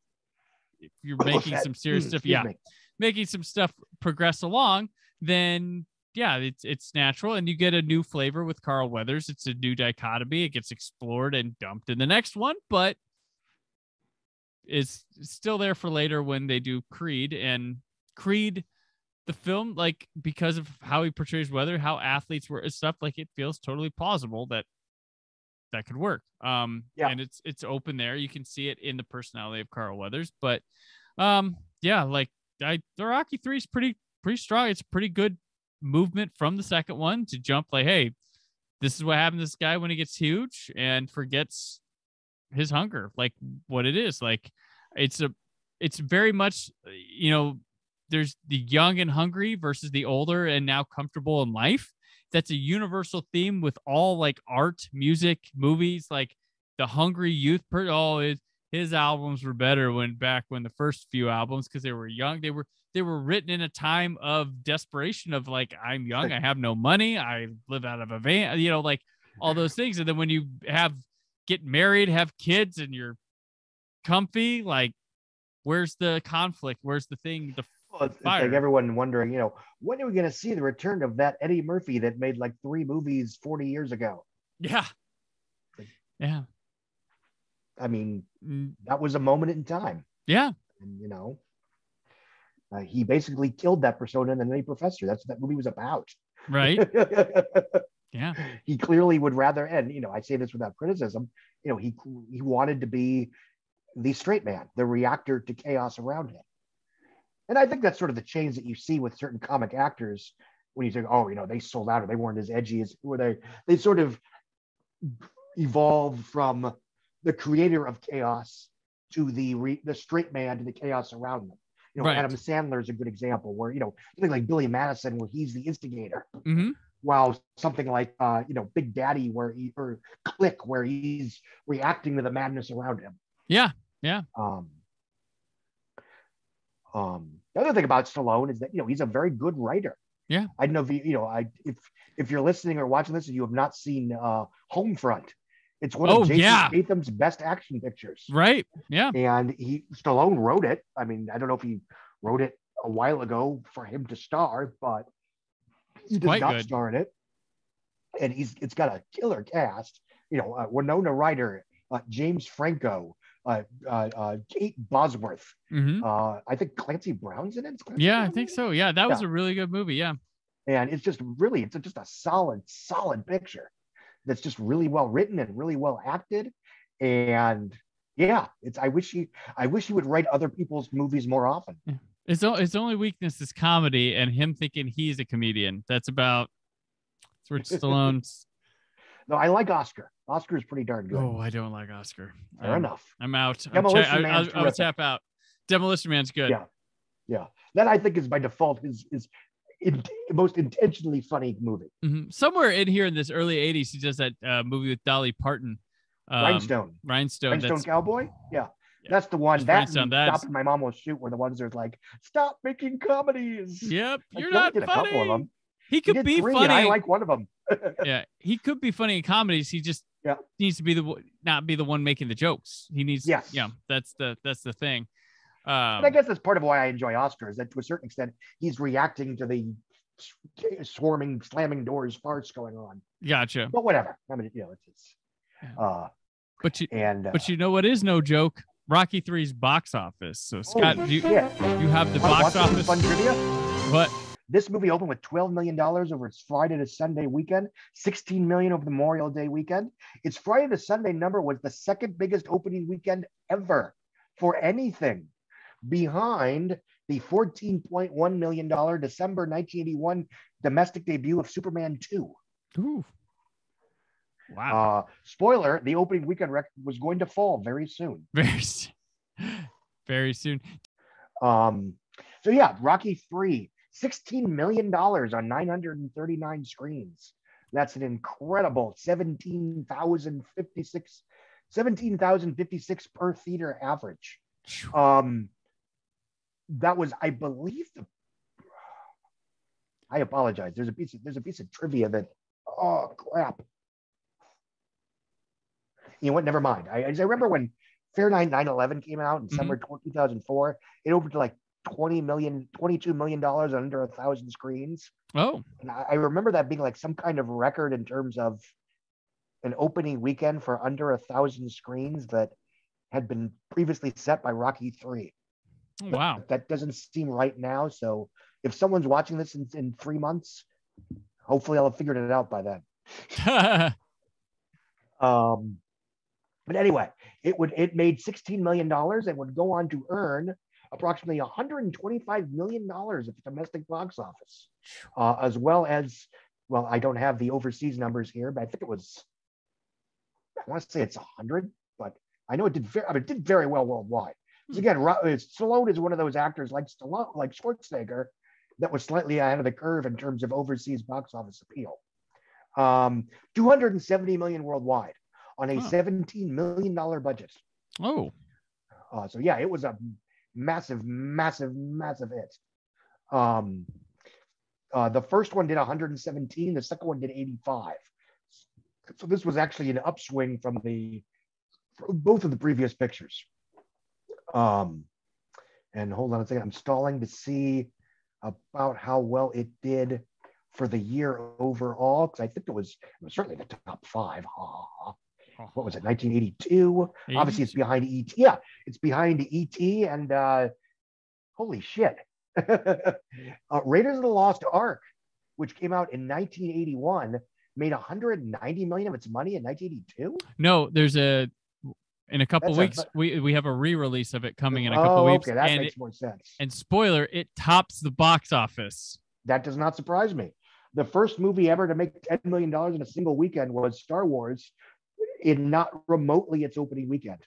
Speaker 2: if you're making some serious stuff, making some stuff progress along, then it's natural, and you get a new flavor with Carl Weathers. It's a new dichotomy. It gets explored and dumped in the next one, but is still there for later when they do Creed. And Creed, the film, like, because of how he portrays Weather, how athletes were and stuff, like, it feels totally plausible that could work. And it's open there. You can see it in the personality of Carl Weathers. But the Rocky 3 is pretty strong. It's pretty good movement from the second one to jump like, hey, this is what happened to this guy when he gets huge and forgets his hunger, like what it is. Like it's very much, there's the young and hungry versus the older and now comfortable in life. That's a universal theme with all, like, art, music, movies. Like the hungry youth his albums were better when the first few albums, because they were young. They were written in a time of desperation of, like, I'm young, I have no money, I live out of a van, like all those things. And then when you get married, have kids, and you're comfy, like, where's the conflict? Where's the thing?
Speaker 4: It's like everyone wondering, when are we going to see the return of that Eddie Murphy that made like 3 movies 40 years ago?
Speaker 2: Yeah. Yeah.
Speaker 4: I mean, that was a moment in time.
Speaker 2: Yeah.
Speaker 4: And, he basically killed that persona in The Nutty Professor. That's what that movie was about.
Speaker 2: Right. Yeah.
Speaker 4: He clearly would rather, and, I say this without criticism, he wanted to be the straight man, the reactor to chaos around him. And I think that's sort of the change that you see with certain comic actors when you think, they sold out or they weren't as edgy as were they sort of evolved from the creator of chaos to the straight man to the chaos around them.
Speaker 2: Right.
Speaker 4: Adam Sandler is a good example where, something like Billy Madison, where he's the instigator,
Speaker 2: mm-hmm.
Speaker 4: while something like, Big Daddy, or Click, where he's reacting to the madness around him.
Speaker 2: Yeah. Yeah.
Speaker 4: The other thing about Stallone is that, he's a very good writer.
Speaker 2: Yeah.
Speaker 4: I don't know if if you're listening or watching this and you have not seen Homefront, it's one of Jason Statham's best action pictures.
Speaker 2: Right. Yeah.
Speaker 4: And Stallone wrote it. I mean, I don't know if he wrote it a while ago for him to star, but he does not star in it. And it's got a killer cast. Winona Ryder, James Franco, Kate Bosworth.
Speaker 2: Mm-hmm.
Speaker 4: I think Clancy Brown's in it.
Speaker 2: I think so. Yeah, that was a really good movie. Yeah.
Speaker 4: And it's just really, it's just a solid picture that's just really well written and really well acted. And yeah, I wish he would write other people's movies more often.
Speaker 2: His only weakness is comedy and him thinking he's a comedian. That's where Stallone's.
Speaker 4: No, I like Oscar. Oscar is pretty darn good.
Speaker 2: Oh, I don't like Oscar.
Speaker 4: Fair enough.
Speaker 2: I'm out.
Speaker 4: Demolition Man's
Speaker 2: I would tap out. Demolition Man's good.
Speaker 4: Yeah. That I think is by default his most intentionally funny movie.
Speaker 2: Mm-hmm. Somewhere in here in this early 80s, he does that movie with Dolly Parton.
Speaker 4: Rhinestone Cowboy. Yeah. That's the one. That Stop and My Mom Will Shoot were the ones that are like, stop making comedies.
Speaker 2: Yep,
Speaker 4: like,
Speaker 2: you're not funny. A couple of them. He could be funny. And
Speaker 4: I like one of them.
Speaker 2: Yeah, he could be funny in comedies. He just needs to be not be the one making the jokes. He needs.
Speaker 4: Yes.
Speaker 2: Yeah, that's the thing.
Speaker 4: And I guess that's part of why I enjoy Oscar, is that to a certain extent he's reacting to the slamming doors farce going on.
Speaker 2: Gotcha.
Speaker 4: But whatever. I mean, it's
Speaker 2: but you know what is no joke? Rocky III's box office. So Scott, you have the box office.
Speaker 4: Fun trivia.
Speaker 2: What?
Speaker 4: This movie opened with $12 million over its Friday to Sunday weekend, $16 million over the Memorial Day weekend. Its Friday to Sunday number was the second biggest opening weekend ever for anything, behind the $14.1 million December 1981 domestic debut of Superman 2.
Speaker 2: Ooh. Wow.
Speaker 4: Spoiler, the opening weekend record was going to fall very soon.
Speaker 2: Very soon.
Speaker 4: So yeah, Rocky 3, $16 million on 939 screens. That's an incredible 17,056 per theater average. That was, I believe, I apologize. There's a piece of trivia that, oh crap. You know what? Never mind. I remember when Fahrenheit 9/11 came out in summer 2004. It opened to like $22 million on under 1,000 screens.
Speaker 2: Oh.
Speaker 4: And I remember that being like some kind of record in terms of an opening weekend for under 1,000 screens that had been previously set by Rocky 3.
Speaker 2: Wow.
Speaker 4: That doesn't seem right now. So if someone's watching this in 3 months, hopefully I'll have figured it out by then. But anyway, it made $16 million and would go on to earn approximately $125 million at the domestic box office, as well as, well, I don't have the overseas numbers here, but I think I want to say it's 100, but I know it did very well worldwide. Because again, Stallone is one of those actors like Schwarzenegger that was slightly ahead of the curve in terms of overseas box office appeal. 270 million worldwide on a $17 million budget.
Speaker 2: Oh.
Speaker 4: So yeah, it was a massive hit. The first one did 117, the second one did 85. So this was actually an upswing from both of the previous pictures. And hold on a second, I'm stalling to see about how well it did for the year overall, because I think it was certainly the top 5. What was it, 1982? 80s? Obviously, it's behind E.T. Yeah, it's behind E.T. and holy shit. Raiders of the Lost Ark, which came out in 1981, made $190 million of its money in 1982?
Speaker 2: No, there's in a couple weeks, we have a re-release of it coming in a couple weeks.
Speaker 4: Okay, that makes more sense.
Speaker 2: And spoiler, it tops the box office.
Speaker 4: That does not surprise me. The first movie ever to make $10 million in a single weekend was Star Wars, in not remotely its opening weekend.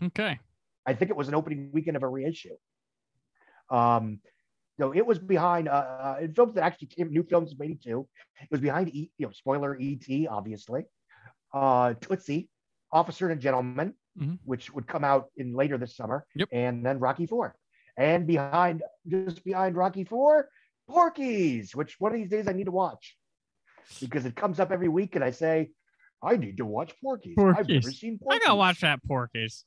Speaker 2: Okay.
Speaker 4: I think it was an opening weekend of a reissue. So it was behind in films that actually came, new films of 82. It was behind spoiler, E.T. obviously, Tootsie, Officer and a Gentleman, which would come out in later this summer, and then Rocky 4, and just behind Rocky 4, Porky's, which one of these days I need to watch because it comes up every week, and I say, I need to watch Porky's. I've never seen Porky's.
Speaker 2: I gotta watch that Porky's.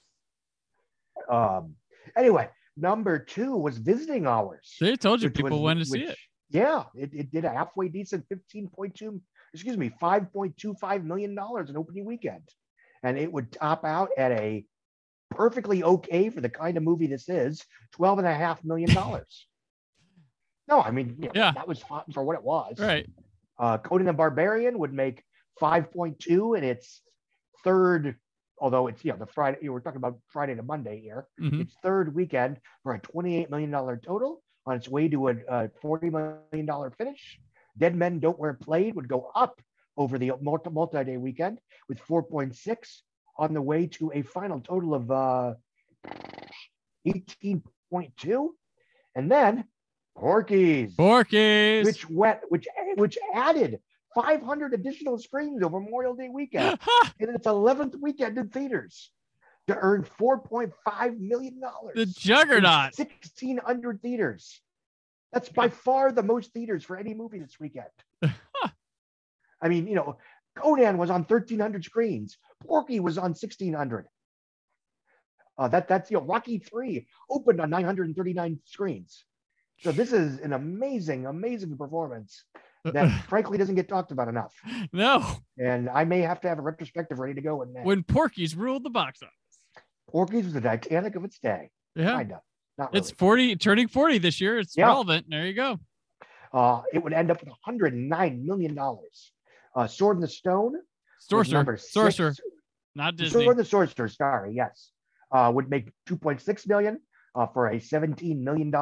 Speaker 4: Anyway, number 2 was Visiting Hours.
Speaker 2: They told you people wanted to see it.
Speaker 4: Yeah, it did a halfway decent $5.25 million in opening weekend. And it would top out at a perfectly okay, for the kind of movie this is, $12.5 million. No, I mean,
Speaker 2: Yeah.
Speaker 4: that was fun for what it was.
Speaker 2: Right.
Speaker 4: Conan the Barbarian would make 5.2 in its third, although it's, the Friday, we're talking about Friday to Monday here, its third weekend for a $28 million total on its way to a $40 million finish. Dead Men Don't Wear Plaid would go up over the multi-day weekend with 4.6 on the way to a final total of 18.2. And then Porky's, which added 500 additional screens over Memorial Day weekend in its 11th weekend in theaters to earn $4.5 million.
Speaker 2: The juggernaut.
Speaker 4: 1,600 theaters. That's by far the most theaters for any movie this weekend. I mean, Conan was on 1,300 screens. Porky was on 1,600. That's Rocky 3 opened on 939 screens. So this is an amazing, amazing performance that frankly doesn't get talked about enough.
Speaker 2: No.
Speaker 4: And I may have to have a retrospective ready to go
Speaker 2: when Porky's ruled the box office.
Speaker 4: Porky's was the Titanic of its day.
Speaker 2: Yeah.
Speaker 4: Kinda. Not really.
Speaker 2: It's turning 40 this year. It's relevant. There you go.
Speaker 4: It would end up with $109 million. Sword in the Stone.
Speaker 2: Sorcerer. Not Disney.
Speaker 4: Sword in the Sorcerer, sorry, yes. Would make $2.6 million for a $17 million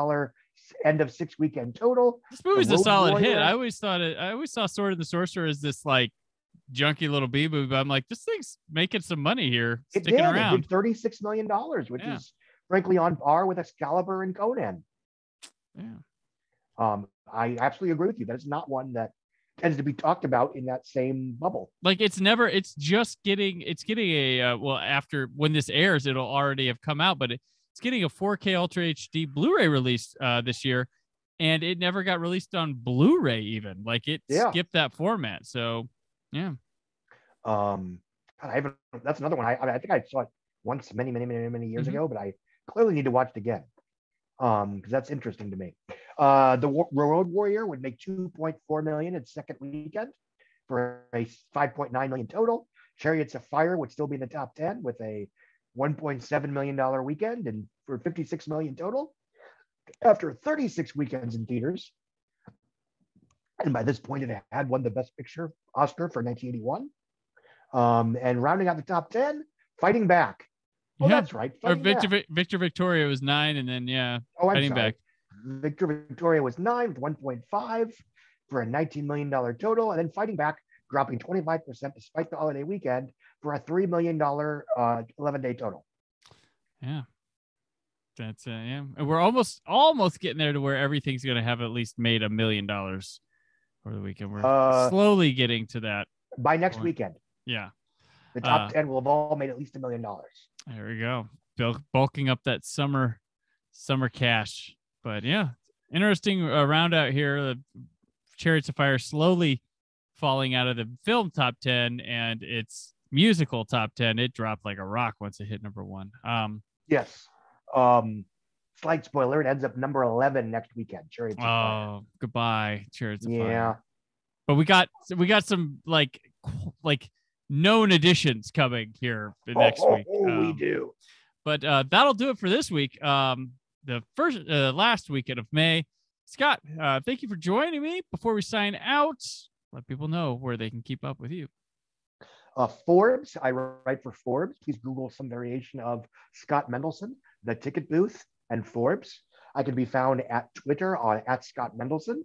Speaker 4: end of 6 weekend total.
Speaker 2: This movie's a solid hit. I always saw Sword in the Sorcerer as this like junky little B movie, but I'm like, this thing's making some money here. Sticking around.
Speaker 4: It did $36 million, which is frankly on par with Excalibur and Conan.
Speaker 2: Yeah.
Speaker 4: I absolutely agree with you. That it's not one that tends to be talked about in that same bubble.
Speaker 2: Like it's getting a after when this airs, it'll already have come out, but it's getting a 4K Ultra HD Blu-ray release this year, and it never got released on Blu-ray even. Like it skipped that format. So yeah.
Speaker 4: That's another one. I think I saw it once many years ago, but I clearly need to watch it again. Because that's interesting to me. The Road Warrior would make $2.4 million its second weekend for a $5.9 million total. Chariots of Fire would still be in the top 10 with a $1.7 million weekend and for $56 million total after 36 weekends in theaters. And by this point, it had won the Best Picture Oscar for 1981. And rounding out the top 10, Fighting Back. Oh, that's right.
Speaker 2: Victor Victoria was 9, and then Fighting Back.
Speaker 4: Victor Victoria was 9 with 1.5 for a $19 million total, and then Fighting Back dropping 25% despite the holiday weekend for a $3 million 11-day total.
Speaker 2: Yeah, that's and we're almost getting there to where everything's going to have at least made $1 million over the weekend. We're slowly getting to that
Speaker 4: by next weekend.
Speaker 2: Yeah,
Speaker 4: the top 10 will have all made at least $1 million.
Speaker 2: There we go. Bulking up that summer cash. But yeah, interesting round out here. The Chariots of Fire slowly falling out of the film top 10 and its musical top 10. It dropped like a rock once it hit number 1.
Speaker 4: Yes. Slight spoiler, it ends up number 11 next weekend. Chariots of Fire.
Speaker 2: Goodbye, Chariots of Fire.
Speaker 4: Yeah.
Speaker 2: But we got some like known additions coming here next week.
Speaker 4: We do.
Speaker 2: But that'll do it for this week. The last weekend of May. Scott, thank you for joining me. Before we sign out, let people know where they can keep up with you.
Speaker 4: Forbes. I write for Forbes. Please Google some variation of Scott Mendelson, The Ticket Booth, and Forbes. I can be found at Twitter at Scott Mendelson,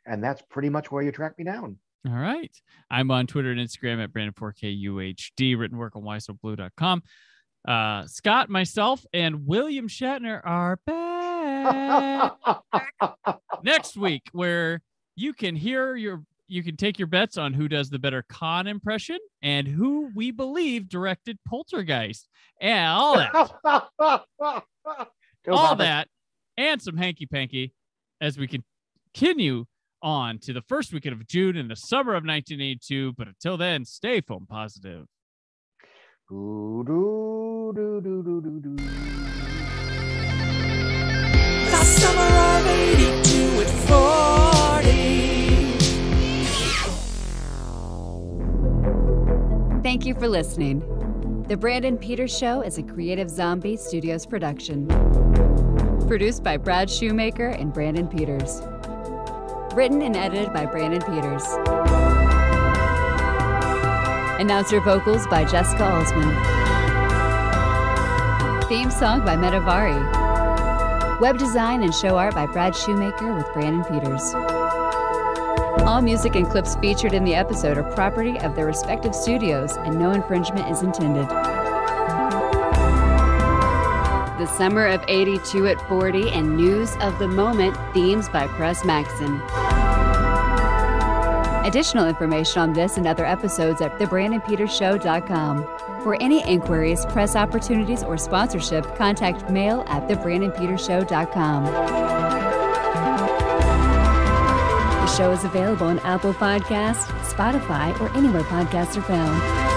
Speaker 4: and that's pretty much where you track me down.
Speaker 2: All right. I'm on Twitter and Instagram at Brandon4KUHD, written work on whysoblue.com. Scott, myself, and William Shatner are back next week, where you can take your bets on who does the better Khan impression and who we believe directed Poltergeist, and all that, and some hanky panky as we continue on to the first weekend of June in the summer of 1982. But until then, stay film positive.
Speaker 3: The summer of 82 at
Speaker 1: 40. Thank you for listening. The Brandon Peters Show is a Creative Zombie Studios production. Produced by Brad Shoemaker and Brandon Peters. Written and edited by Brandon Peters. Announcer vocals by Jessica Alsman. Theme song by Metavari. Web design and show art by Brad Shoemaker with Brandon Peters. All music and clips featured in the episode are property of their respective studios, and no infringement is intended. The Summer of '82 at 40 and News of the Moment, themes by Press Maxon. Additional information on this and other episodes at thebrandonpetershow.com. For any inquiries, press opportunities, or sponsorship, contact mail at thebrandonpetershow.com. The show is available on Apple Podcasts, Spotify, or anywhere podcasts are found.